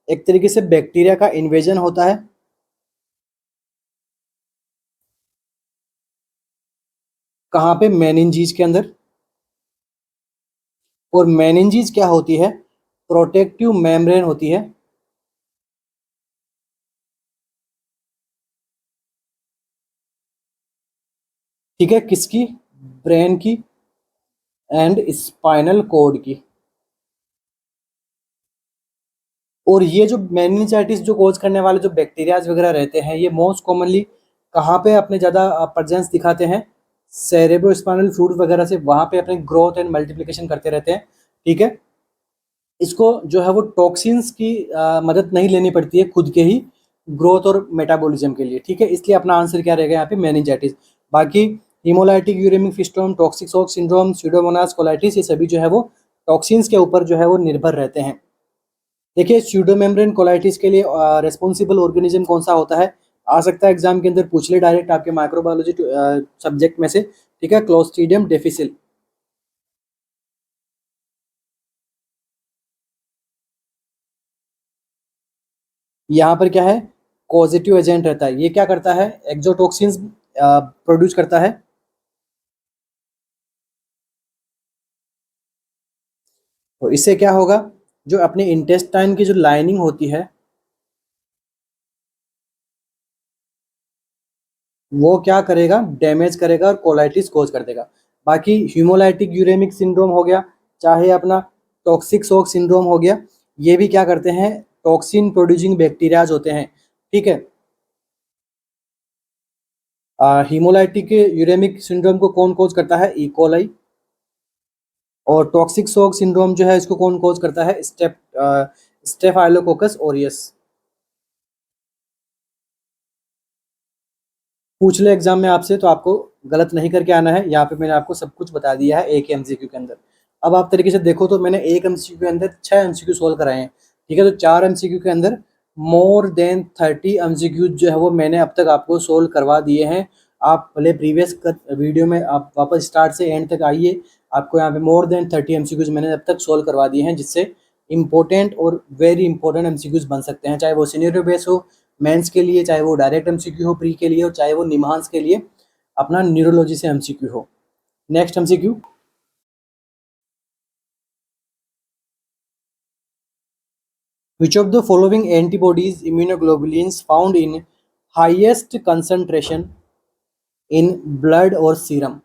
एक तरीके से बैक्टीरिया का इन्वेजन होता है। कहाँ पे, मेनिंजीज के अंदर। और मेनिंजीज क्या होती है, प्रोटेक्टिव मेम्ब्रेन होती है। ठीक है, किसकी, ब्रेन की एंड स्पाइनल कॉर्ड की। और ये जो मेनिंजाइटिस जो कोज करने वाले जो बैक्टीरियाज वगैरह रहते हैं ये मोस्ट कॉमनली कहाँ पे अपने ज़्यादा प्रेजेंस दिखाते हैं, सेरेब्रोस्पाइनल फ्लूइड वगैरह से वहाँ पे अपने ग्रोथ एंड मल्टीप्लिकेशन करते रहते हैं, ठीक है। इसको जो है वो टॉक्सिन्स की मदद नहीं लेनी पड़ती है खुद के ही ग्रोथ और मेटाबॉलिज्म के लिए, ठीक है। इसलिए अपना आंसर क्या रहेगा यहाँ पे, मेनिंजाइटिस। बाकी hemolytic uremic system, toxic shock syndrome, pseudomonas colitis, ये सभी जो है वो टॉक्सिन्स के ऊपर जो है वो निर्भर रहते हैं। देखिए स्यूडोमेम्ब्रेन कोलाइटिस के लिए रेस्पॉन्सिबल ऑर्गेनिज्म कौन सा होता है, आ सकता है एग्जाम के अंदर पूछ ले डायरेक्ट आपके माइक्रोबायोलॉजी सब्जेक्ट में से, ठीक है। Clostridium difficile. यहाँ पर क्या है, पॉजिटिव एजेंट रहता है। ये क्या करता है, एक्सोटॉक्सिन्स प्रोड्यूस करता है। तो इससे क्या होगा, जो अपने इंटेस्टाइन की जो लाइनिंग होती है वो क्या करेगा, डैमेज करेगा और कोलाइटिस कोज कर देगा। बाकी ह्यूमोलाइटिक यूरेमिक सिंड्रोम हो गया, चाहे अपना टॉक्सिक शॉक सिंड्रोम हो गया, ये भी क्या करते हैं, टॉक्सिन प्रोड्यूसिंग बैक्टीरियाज होते हैं, ठीक है। हीमोलाइटिक यूरेमिक सिंड्रोम को कौन कोज करता है, इकोलाई। और टॉक्सिक शॉक सिंड्रोम जो है इसको कौन कोज करता है, स्टेफाइलोकोकस ओरियस। पूछ ले एग्जाम में आपसे तो आपको गलत नहीं करके आना है। यहाँ पे मैंने आपको सब कुछ बता दिया है एक एमसीक्यू के अंदर। अब आप तरीके से देखो तो मैंने एक एमसीक्यू के अंदर 6 एमसीक्यू सोल्व कराए हैं, ठीक है। तो 4 एमसीक्यू के अंदर मोर देन 30 एमसीक्यू जो है वो मैंने अब तक आपको सोल्व करवा दिए हैं। आप भले प्रीवियस वीडियो में आप वापस स्टार्ट से एंड तक आइए, आपको यहाँ पे मोर देन 30 एमसीक्यूज मैंने अब तक सोल्व करवा दिए हैं, जिससे इंपॉर्टेंट और वेरी इंपॉर्टेंट एमसीक्यूज बन सकते हैं, चाहे वो सिनेरियो बेस हो मेंस के लिए, चाहे वो डायरेक्ट एमसीक्यू हो प्री के लिए, और चाहे वो निमांस के लिए अपना न्यूरोलॉजी से एमसीक्यू हो। Next MCQ, which of the following antibodies immunoglobulins found in highest concentration in blood और सीरम।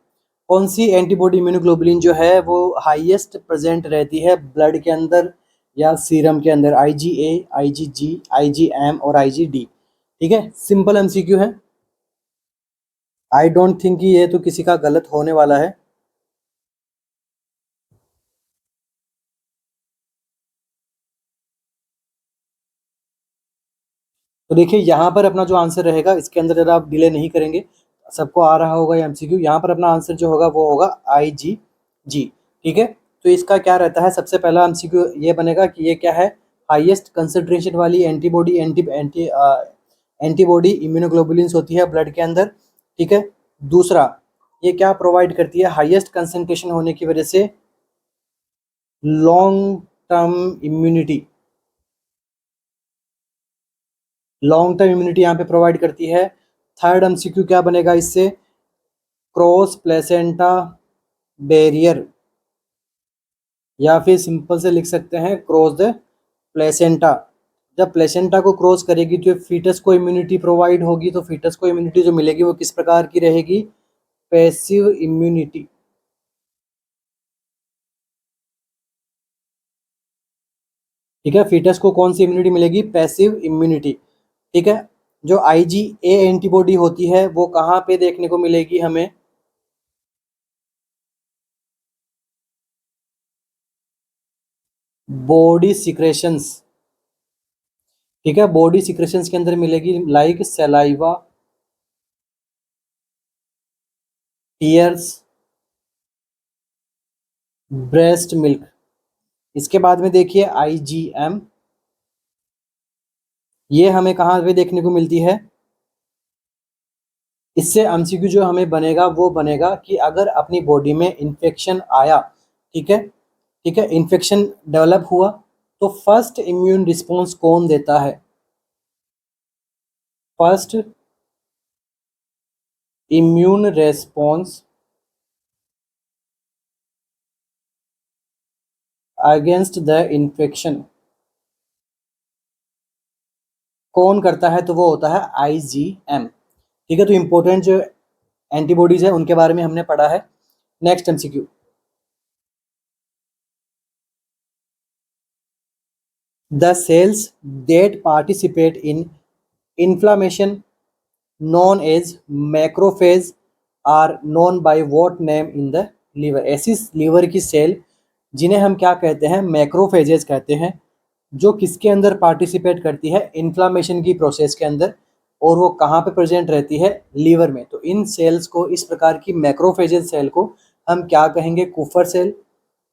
कौन सी एंटीबॉडी इम्यूनोग्लोबुलिन जो है वो हाईएस्ट प्रेजेंट रहती है ब्लड के अंदर या सीरम के अंदर, आईजीए, आईजीजी, आईजीएम और आईजीडी, ठीक है। सिंपल एमसीक्यू है, आई डोंट थिंक कि ये तो किसी का गलत होने वाला है। तो देखिए यहाँ पर अपना जो आंसर रहेगा, इसके अंदर ज़रा आप डिले नहीं करेंगे, सबको आ रहा होगा ये एमसीक्यू। यहाँ पर अपना आंसर जो होगा वो होगा आईजीजी, ठीक है। तो इसका क्या रहता है, सबसे पहला एमसीक्यू ये बनेगा कि ये क्या है, हाईएस्ट कंसंट्रेशन वाली एंटीबॉडी एंटीबॉडी इम्यूनोग्लोबुलिन्स होती है ब्लड के अंदर, ठीक है। दूसरा, ये क्या प्रोवाइड करती है, हाईएस्ट कंसंट्रेशन होने की वजह से long term immunity, long term immunity यहाँ पे प्रोवाइड करती है। थर्ड एमसीक्यू क्या बनेगा इससे, क्रॉस प्लेसेंटा बैरियर, या फिर सिंपल से लिख सकते हैं क्रॉस द प्लेसेंटा। जब प्लेसेंटा को क्रॉस करेगी तो फीटस को इम्यूनिटी प्रोवाइड होगी, तो फीटस को इम्यूनिटी जो मिलेगी वो किस प्रकार की रहेगी, पैसिव इम्यूनिटी, ठीक है। फीटस को कौन सी इम्यूनिटी मिलेगी, पैसिव इम्यूनिटी, ठीक है। जो आईजीए एंटीबॉडी होती है वो कहाँ पे देखने को मिलेगी हमें, बॉडी सिक्रेशंस, ठीक है। बॉडी सिक्रेशंस के अंदर मिलेगी, like saliva, tears, breast milk. इसके बाद में देखिए आईजीएम, ये हमें कहाँ पे देखने को मिलती है। इससे एमसीक्यू जो हमें बनेगा वो बनेगा कि अगर अपनी बॉडी में इन्फेक्शन आया, ठीक है, ठीक है, इन्फेक्शन डेवलप हुआ, तो फर्स्ट इम्यून रिस्पॉन्स कौन देता है, first immune response against the infection कौन करता है, तो वो होता है आईजीएम, ठीक है। तो इंपॉर्टेंट जो एंटीबॉडीज है उनके बारे में हमने पढ़ा है। Next MCQ, the cells that participate in inflammation known as macrophage are known by what name in the liver. ऐसी लीवर की सेल जिन्हें हम क्या कहते हैं, मैक्रोफेजेस कहते हैं, जो किसके अंदर पार्टिसिपेट करती है, इन्फ्लामेशन की प्रोसेस के अंदर, और वो कहाँ पे प्रेजेंट रहती है, लीवर में। तो इन सेल्स को, इस प्रकार की मैक्रोफेजेस सेल को हम क्या कहेंगे, कुफर सेल,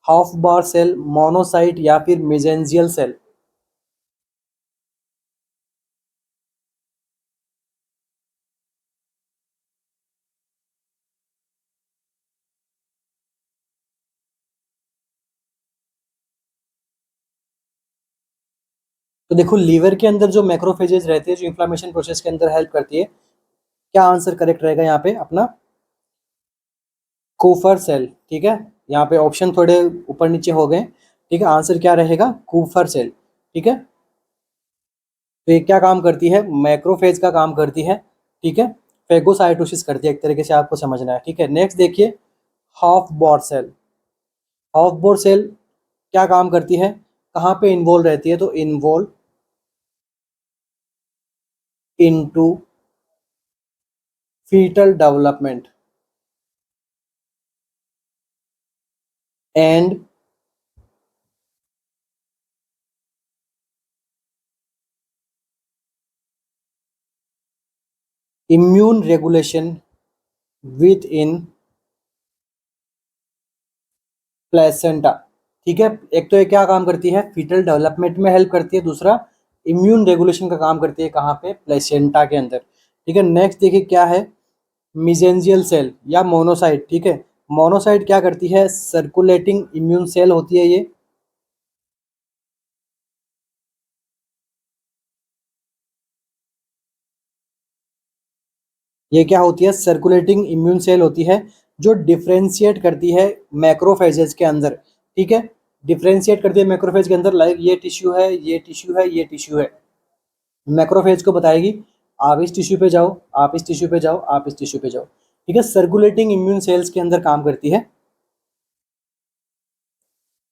हाफ बार सेल, मोनोसाइट या फिर मेसेंजियल सेल। तो देखो लीवर के अंदर जो मैक्रोफेजेस रहती है, जो इन्फ्लामेशन प्रोसेस के अंदर हेल्प करती है, क्या आंसर करेक्ट रहेगा यहाँ पे अपना, कूफर सेल। ठीक है, यहाँ पे ऑप्शन थोड़े ऊपर नीचे हो गए। ठीक है, आंसर क्या रहेगा, कूफर सेल। ठीक है, तो ये क्या काम करती है, मैक्रोफेज का काम करती है। ठीक है, फेगोसाइटोसिस करती है, एक तरीके से आपको समझना है। ठीक है, नेक्स्ट देखिए, Hofbauer cell. Hofbauer cell क्या काम करती है, कहाँ पे इन्वॉल्व रहती है, तो involve into fetal development and immune regulation within placenta. ठीक है, एक तो ये क्या काम करती है, फीटल डेवलपमेंट में हेल्प करती है, दूसरा इम्यून रेगुलेशन का काम करती है, कहाँ पे, प्लेसेंटा के अंदर। ठीक है, नेक्स्ट देखिए क्या है, मिजेंजियल सेल या मोनोसाइट। ठीक है, मोनोसाइट क्या करती है, सर्कुलेटिंग इम्यून सेल होती है ये क्या होती है, सर्कुलेटिंग इम्यून सेल होती है, जो डिफ्रेंशिएट करती है मैक्रोफेजेस के अंदर। ठीक है, डिफ्रेंशिएट करती है मैक्रोफेज के अंदर, लाइक ये टिश्यू है, ये टिश्यू है, ये टिश्यू है। मैक्रोफेज को बताएगी आप इस टिश्यू पे जाओ, आप इस टिश्यू पे जाओ, आप इस टिश्यू पे जाओ। ठीक है, सर्कुलेटिंग इम्यून सेल्स के अंदर काम करती है,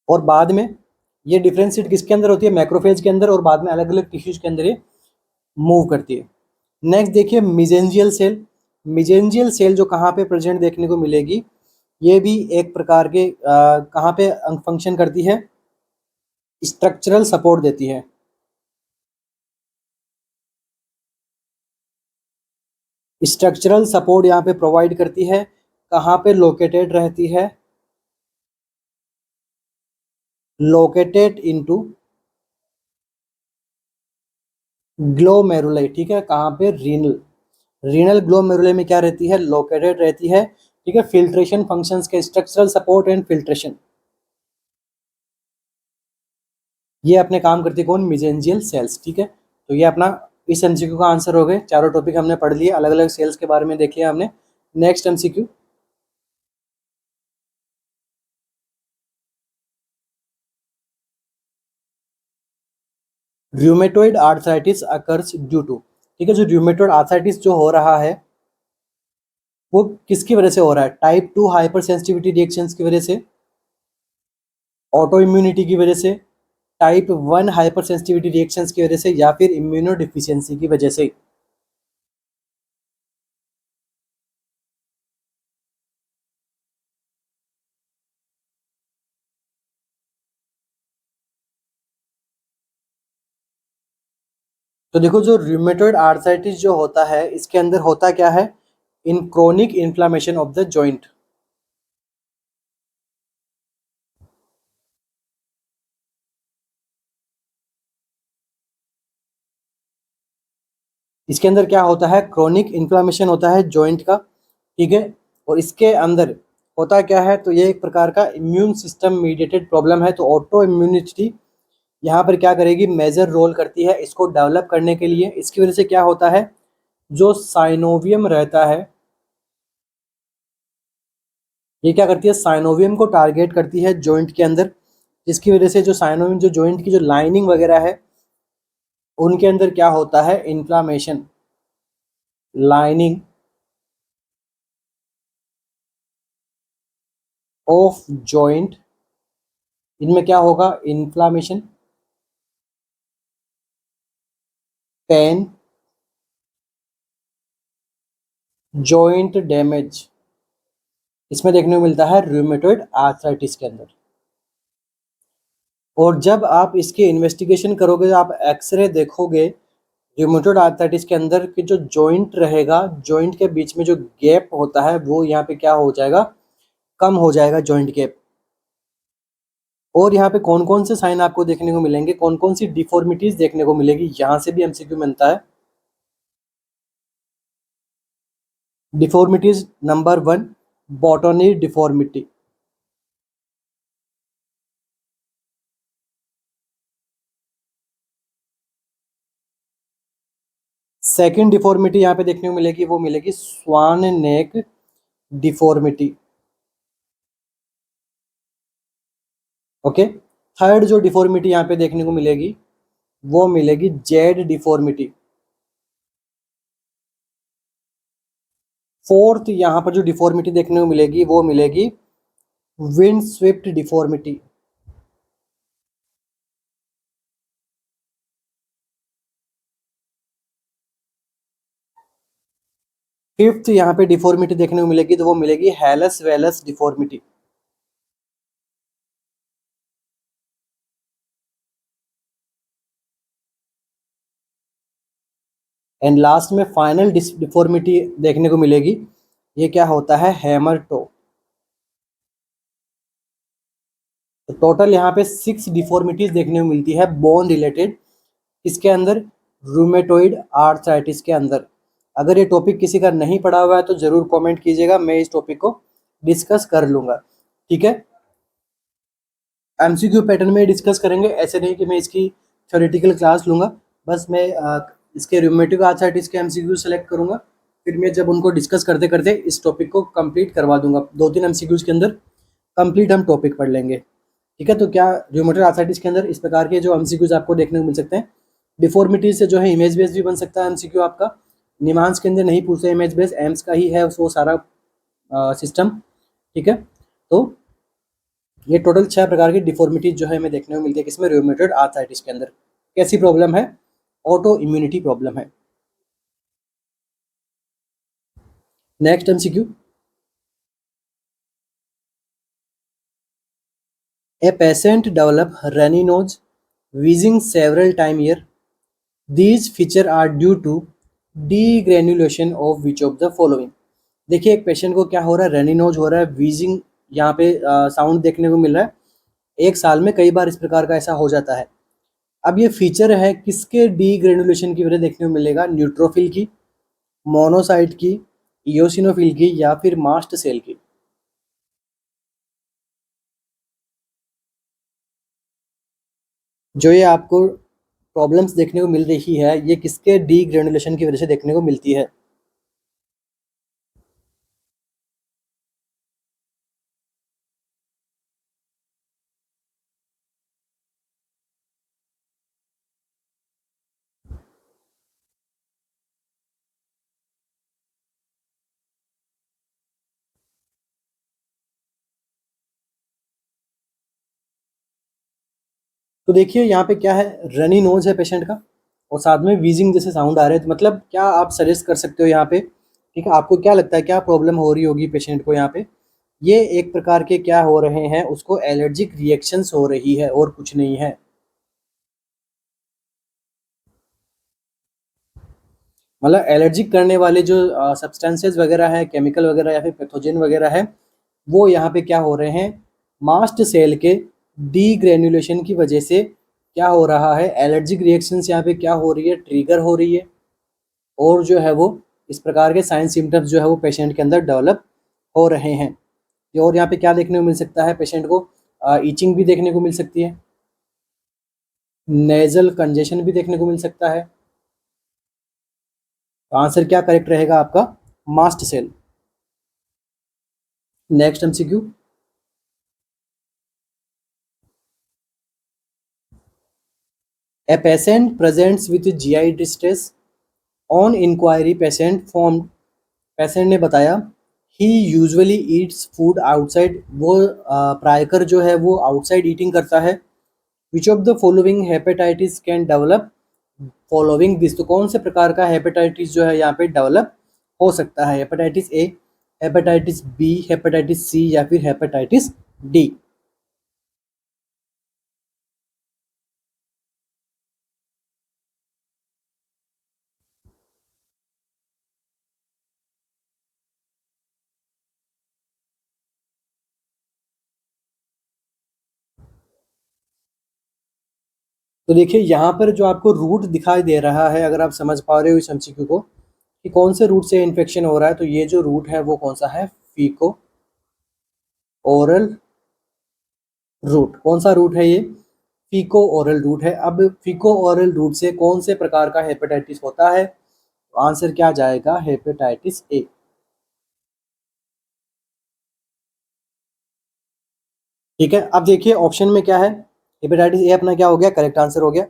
और बाद में ये डिफ्रेंशिएट किसके अंदर होती है, मैक्रोफेज के अंदर, और बाद में अलग अलग टिश्यूज के अंदर ये मूव करती है। नेक्स्ट देखिए, मिजेंजियल सेल। मिजेंजियल सेल जो कहाँ पे प्रेजेंट देखने को मिलेगी, ये भी एक प्रकार के कहाँ पे फंक्शन करती है, स्ट्रक्चरल सपोर्ट देती है। स्ट्रक्चरल सपोर्ट यहाँ पे प्रोवाइड करती है, कहाँ पे लोकेटेड रहती है, लोकेटेड इनटू ग्लोमेरुलाई। ठीक है, कहाँ पे, रीनल, रीनल ग्लोमेरुलाई में क्या रहती है, लोकेटेड रहती है। ठीक है, फिल्ट्रेशन फंक्शंस के, स्ट्रक्चरल सपोर्ट एंड फिल्ट्रेशन, ये अपने काम करती है कौन, मिजेंजियल सेल्स। ठीक है, तो ये अपना इस एमसीक्यू का आंसर हो गए। चारों टॉपिक हमने पढ़ लिए, अलग अलग सेल्स के बारे में देख लिया हमने। Next MCQ, rheumatoid arthritis occurs due to. ठीक है, जो रूमेटोइड आर्थराइटिस जो हो रहा है, वो किसकी वजह से हो रहा है, टाइप 2 हाइपर सेंसिटिविटी रिएक्शंस की वजह से, ऑटो इम्यूनिटी की वजह से, टाइप 1 हाइपर सेंसिटिविटी रिएक्शंस की वजह से, या फिर इम्यूनो डिफिशियंसी की वजह से। तो देखो, जो रूमेटोइड आर्थराइटिस जो होता है, इसके अंदर होता क्या है, in chronic inflammation of the joint. इसके अंदर क्या होता है, क्रोनिक इन्फ्लामेशन होता है जॉइंट का। ठीक है, और इसके अंदर होता क्या है, तो ये एक प्रकार का इम्यून सिस्टम मीडिएटेड प्रॉब्लम है। तो ऑटो इम्यूनिटी यहाँ पर क्या करेगी, मेजर रोल करती है इसको डेवलप करने के लिए। इसकी वजह से क्या होता है, जो साइनोवियम रहता है, ये क्या करती है, साइनोवियम को टारगेट करती है जॉइंट के अंदर, जिसकी वजह से जो साइनोवियम, जो जॉइंट की जो लाइनिंग वगैरह है, उनके अंदर क्या होता है, इन्फ्लामेशन, लाइनिंग ऑफ जॉइंट, इनमें क्या होगा, इन्फ्लामेशन, पेन, जॉइंट डैमेज। इसमें देखने को मिलता है रूमेटॉइड आर्थराइटिस के अंदर। और जब आप इसके इन्वेस्टिगेशन करोगे, आप एक्सरे देखोगे रूमेटॉइड आर्थराइटिस के अंदर कि जो जॉइंट रहेगा, जॉइंट के बीच में जो गैप होता है वो यहाँ पे क्या हो जाएगा, कम हो जाएगा जॉइंट गैप। और यहाँ पे कौन कौन से साइन आपको देखने को मिलेंगे, कौन कौन सी डिफॉर्मिटीज देखने को मिलेगी, यहाँ से भी एमसीक्यू बनता है। Deformities number 1, boutonniere deformity. Second deformity यहाँ पे देखने को मिलेगी, वो मिलेगी swan neck deformity. Okay. Third जो डिफॉर्मिटी यहाँ पे देखने को मिलेगी वो मिलेगी जेड डिफॉर्मिटी। फोर्थ यहाँ पर जो डिफॉर्मिटी देखने को मिलेगी वो मिलेगी विंड स्विफ्ट डिफॉर्मिटी। फिफ्थ यहाँ पे डिफॉर्मिटी देखने को मिलेगी तो वो मिलेगी हेलस वेलस डिफॉर्मिटी। एंड लास्ट में फाइनल डिफॉर्मिटी देखने को मिलेगी, ये क्या होता है, हैमर टो। तो टोटल यहाँ पे 6 डिफॉर्मिटीज देखने को मिलती है बोन रिलेटेड, इसके अंदर रूमेटोइड आर्थराइटिस के अंदर। अगर ये टॉपिक किसी का नहीं पढ़ा हुआ है तो ज़रूर कमेंट कीजिएगा, मैं इस टॉपिक को डिस्कस कर लूँगा। ठीक है, एमसीक्यू पैटर्न में डिस्कस करेंगे, ऐसे नहीं कि मैं इसकी थ्योरेटिकल क्लास लूँगा। बस मैं इसके रूमेटोइड आर्थराइटिस के एमसीक्यू सेलेक्ट करूँगा, फिर मैं जब उनको डिस्कस करते करते इस टॉपिक को कंप्लीट करवा दूंगा। 2-3 एमसीक्यूज़ के अंदर कंप्लीट हम टॉपिक पढ़ लेंगे। ठीक है, तो क्या रूमेटॉइड आर्थराइटिस के अंदर इस प्रकार के जो एमसीक्यूज़ आपको देखने को मिल सकते हैं। डिफॉर्मिटी से जो है इमेज बेस भी बन सकता है एमसीक्यू आपका। निमांस के अंदर नहीं पूछते इमेज बेस, एम्स का ही है वो सारा सिस्टम। ठीक है, तो ये टोटल 6 प्रकार की डिफॉर्मिटीज जो है हमें देखने को मिलती है किसमें, रूमेटॉइड आर्थराइटिस के अंदर। कैसी प्रॉब्लम है, ऑटो इम्यूनिटी प्रॉब्लम है। Next MCQ, a patient develop runny nose, wheezing several time year. These feature are due to degranulation of which of the following। देखिए एक पेशेंट को क्या हो रहा है, रनी नोज हो रहा है, वीजिंग यहाँ पे साउंड देखने को मिल रहा है। 1 साल में कई बार इस प्रकार का ऐसा हो जाता है। अब ये फीचर है किसके डीग्रेनुलेशन की वजह देखने को मिलेगा, न्यूट्रोफिल की, मोनोसाइट की, इयोसिनोफिल की, या फिर मास्ट सेल की। जो ये आपको प्रॉब्लम्स देखने को मिल रही है, ये किसके डीग्रेनुलेशन की वजह से देखने को मिलती है। तो देखिए यहाँ पे क्या है, रनी नोज है पेशेंट का और साथ में वीजिंग जैसे साउंड आ रहे हैं। तो मतलब क्या आप सजेस्ट कर सकते हो यहाँ पे, ठीक है, आपको क्या लगता है क्या प्रॉब्लम हो रही होगी पेशेंट को यहाँ पे। ये एक प्रकार के क्या हो रहे हैं, उसको एलर्जिक रिएक्शंस हो रही है और कुछ नहीं है। मतलब एलर्जिक करने वाले जो सब्सटेंसेस वगैरह है, केमिकल वगैरह या फिर पैथोजन वगैरह है, वो यहाँ पे क्या हो रहे हैं, मास्ट सेल के डीग्रेनुलेशन की वजह से क्या हो रहा है, एलर्जिक रिएक्शंस यहाँ पे क्या हो रही है, ट्रिगर हो रही है। और जो है वो इस प्रकार के साइन सिम्टम्स जो है वो पेशेंट के अंदर डेवलप हो रहे हैं। और यहाँ पे क्या देखने को मिल सकता है पेशेंट को, ईचिंग भी देखने को मिल सकती है, नेजल कंजेशन भी देखने को मिल सकता है। तो आंसर क्या करेक्ट रहेगा आपका, mast cell. Next MCQ, a patient presents with GI distress on inquiry patient ने बताया he usually eats food outside. वो प्रायकर जो है वो आउटसाइड ईटिंग करता है। Which of the following hepatitis can develop following this. तो कौन से प्रकार का हेपेटाइटिस जो है यहाँ पे डेवलप हो सकता है, hepatitis A, hepatitis B, hepatitis C या फिर हेपेटाइटिस डी? तो देखिए यहाँ पर जो आपको रूट दिखाई दे रहा है, अगर आप समझ पा रहे हो इस एमसीक्यू को कि कौन से रूट से इन्फेक्शन हो रहा है, तो ये जो रूट है वो कौन सा है? फीको ओरल रूट। कौन सा रूट है ये? फीको ओरल रूट है। अब फीको ओरल रूट से कौन से प्रकार का हेपेटाइटिस होता है? तो आंसर क्या जाएगा? Hepatitis A. ठीक है, अब देखिए ऑप्शन में क्या है। हेपेटाइटिस ए अपना क्या हो गया? करेक्ट आंसर हो गया।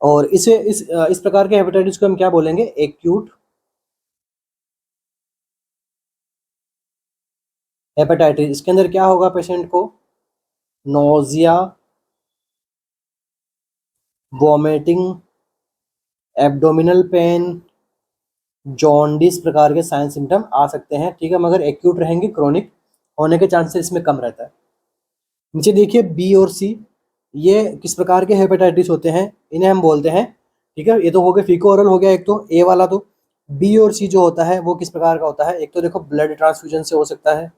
और इस प्रकार के हेपेटाइटिस को हम क्या बोलेंगे? Acute hepatitis. इसके अंदर क्या होगा पेशेंट को? Nausea, vomiting, abdominal pain, jaundice प्रकार के साइन सिम्टम आ सकते हैं। ठीक है, मगर एक्यूट रहेंगे, क्रोनिक होने के चांसेस इसमें कम रहता है। नीचे देखिए बी और सी, ये किस प्रकार के हेपेटाइटिस होते हैं? इन्हें हम बोलते हैं, ठीक है, ये तो हो गया फीको ओरल हो गया एक तो ए वाला। तो बी और सी जो होता है वो किस प्रकार का होता है? एक तो देखो ब्लड ट्रांसफ्यूजन से हो सकता है,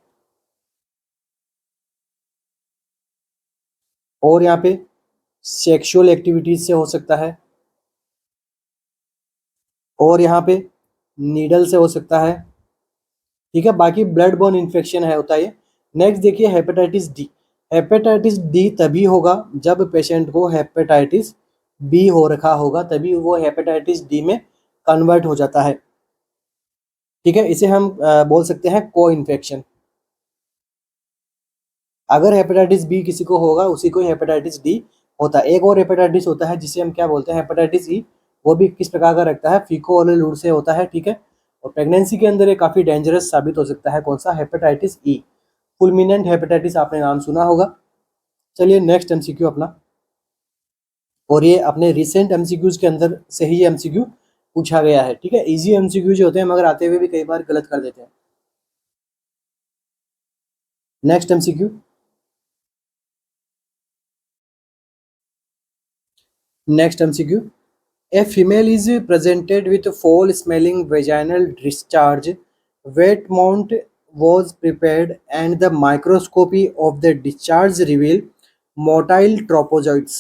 और यहाँ पे सेक्सुअल एक्टिविटीज से हो सकता है, और यहाँ पे नीडल से हो सकता है। ठीक है, बाकी ब्लड बोर्न इन्फेक्शन है होता है ये। नेक्स्ट देखिए हेपेटाइटिस डी। हेपेटाइटिस डी तभी होगा जब पेशेंट को हेपेटाइटिस बी हो रखा होगा, तभी वो हेपेटाइटिस डी में कन्वर्ट हो जाता है। ठीक है, इसे हम बोल सकते हैं को इन्फेक्शन। अगर हेपेटाइटिस बी किसी को होगा, उसी को हेपेटाइटिस डी होता है। एक और हेपेटाइटिस होता है जिसे हम क्या बोलते हैं? Hepatitis E. वो भी किस प्रकार का रखता है? फीको ओरल रूट से होता है। ठीक है, और प्रेगनेंसी के अंदर ये काफी डेंजरस साबित हो सकता है। कौन सा? Hepatitis E. फुलमिनेंट हेपेटाइटिस आपने नाम सुना होगा। चलिए नेक्स्ट एमसीक्यू अपना, और ये अपने रिसेंट एमसीक्यूज के अंदर से ही एमसीक्यू पूछा गया है। ठीक है, इजी एमसीक्यू जो होते हैं मगर आते हुए भी कई बार गलत कर देते हैं। Next MCQ, next MCQ, A female is presented with foul smelling vaginal discharge. Wet mount was prepared and the microscopy of the discharge revealed motile tropozoites.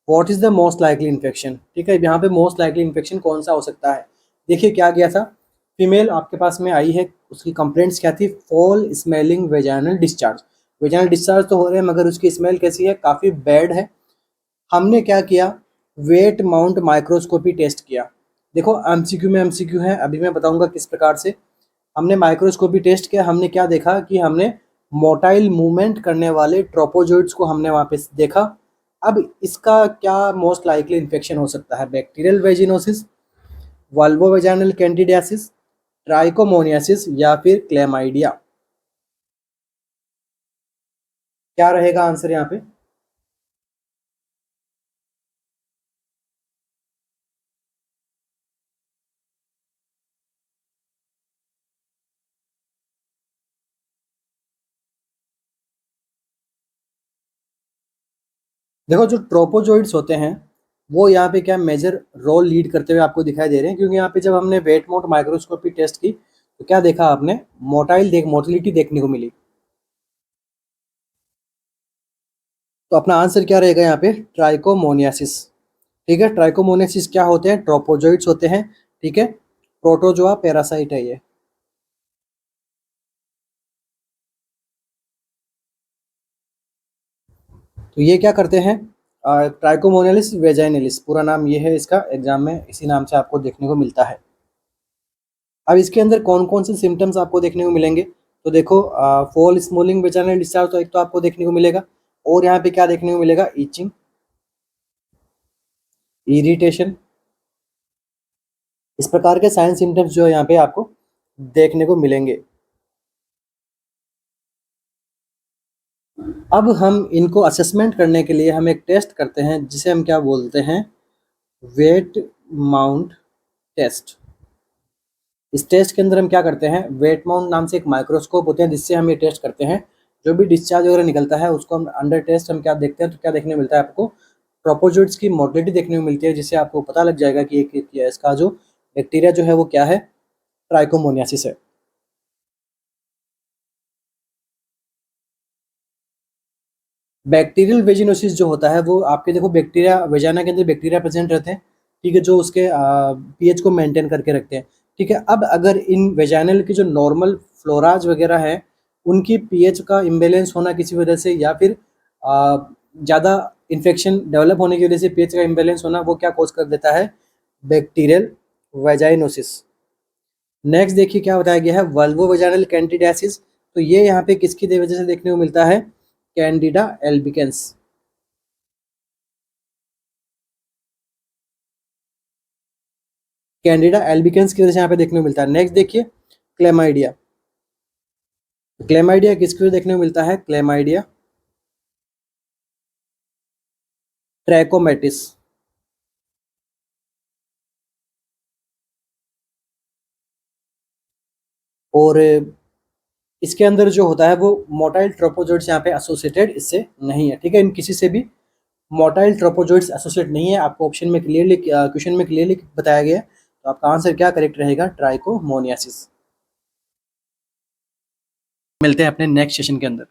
What is the most likely infection? ठीक है, यहाँ पे मोस्ट लाइकली इन्फेक्शन कौन सा हो सकता है? देखिए क्या गया था, फीमेल आपके पास में आई है, उसकी कंप्लेंट्स क्या थी? Fall smelling vaginal discharge. Vaginal discharge तो हो रहे हैं मगर उसकी स्मेल कैसी है? काफ़ी बैड है। हमने क्या किया? वेट माउंट माइक्रोस्कोपी टेस्ट किया। देखो एमसीक्यू में एमसीक्यू है, अभी मैं बताऊंगा किस प्रकार से। हमने माइक्रोस्कोपी टेस्ट किया, हमने क्या देखा कि हमने मोटाइल मूवमेंट करने वाले ट्रोपोजोइड्स को हमने वहाँ पे देखा। अब इसका क्या मोस्ट लाइकली इन्फेक्शन हो सकता है? बैक्टीरियल वेजिनोसिस, वाल्वोवेजाइनल कैंडिडियासिस, ट्राइकोमोनियासिस या फिर क्लेमाइडिया? क्या रहेगा आंसर यहाँ पे? देखो जो ट्रोपोजोइड्स होते हैं वो यहाँ पे क्या मेजर रोल लीड करते हुए आपको दिखाई दे रहे हैं, क्योंकि यहाँ पे जब हमने वेट माउंट माइक्रोस्कोपी टेस्ट की तो क्या देखा आपने? मोटिलिटी देखने को मिली। तो अपना आंसर क्या रहेगा यहाँ पे? ट्राइकोमोनियासिस। ठीक है, ट्राइकोमोनियासिस क्या होते हैं? ट्रोपोजोइड्स होते हैं। ठीक है, प्रोटोजोआ पैरासाइट है ये। तो ये क्या करते हैं? ट्राइकोमोनियालिस वेजाइनलिस पूरा नाम ये है इसका, एग्जाम में इसी नाम से आपको देखने को मिलता है। अब इसके अंदर कौन कौन से सिम्टम्स आपको देखने को मिलेंगे? तो देखो फॉल स्मॉलिंग वेजाइनल डिस्चार्ज तो एक तो आपको देखने को मिलेगा, और यहाँ पे क्या देखने को मिलेगा? ईचिंग, इरिटेशन, इस प्रकार के साइन सिम्टम्स जो है यहाँ पे आपको देखने को मिलेंगे। अब हम इनको असेसमेंट करने के लिए हम एक टेस्ट करते हैं जिसे हम क्या बोलते हैं? Wet mount test. इस टेस्ट के अंदर हम क्या करते हैं, वेट माउंट नाम से एक माइक्रोस्कोप होते हैं जिससे हम ये टेस्ट करते हैं। जो भी डिस्चार्ज वगैरह निकलता है उसको हम अंडर टेस्ट हम क्या देखते हैं, तो क्या देखने को मिलता है आपको, ट्रोपोजोइट्स की मोटिलिटी देखने को मिलती है, जिससे आपको पता लग जाएगा कि इसका जो बैक्टीरिया जो है वो क्या है, ट्राइकोमोनियासिस है। बैक्टीरियल वेजिनोसिस जो होता है वो आपके देखो बैक्टीरिया वेजाना के अंदर बैक्टीरिया प्रेजेंट रहते हैं, ठीक है, जो उसके पीएच को मेंटेन करके रखते हैं, ठीक है। अब अगर इन वेजाइनल की जो नॉर्मल फ्लोराज वगैरह है उनकी पीएच का इम्बेलेंस होना किसी वजह से, या फिर ज़्यादा इन्फेक्शन डेवलप होने की वजह से पीएच का इम्बेलेंस होना, वो क्या कॉज कर देता है, बैक्टीरियल वेजाइनोसिस। नेक्स्ट देखिए क्या बताया गया है, वल्वो वेजाइनल कैंडिडियासिस। तो ये यहाँ पे किसकी वजह से देखने को मिलता है, कैंडिडा एल्बिकेंस। कैंडिडा एल्बिकेंस की वजह से यहाँ पे देखने को मिलता है। नेक्स्ट देखिए क्लेमाइडिया। क्लेमाइडिया किसकी वजह से देखने को मिलता है, क्लेमाइडिया ट्रैकोमेटिस। और इसके अंदर जो होता है वो मोटाइल ट्रोपोजोइड्स यहाँ पे एसोसिएटेड इससे नहीं है, ठीक है। इन किसी से भी मोटाइल ट्रोपोजोइड्स एसोसिएट नहीं है, आपको ऑप्शन में क्लियरली क्वेश्चन में क्लियरली बताया गया है। तो आपका आंसर क्या करेक्ट रहेगा, ट्राइकोमोनियासिस। मिलते हैं अपने नेक्स्ट सेशन के अंदर।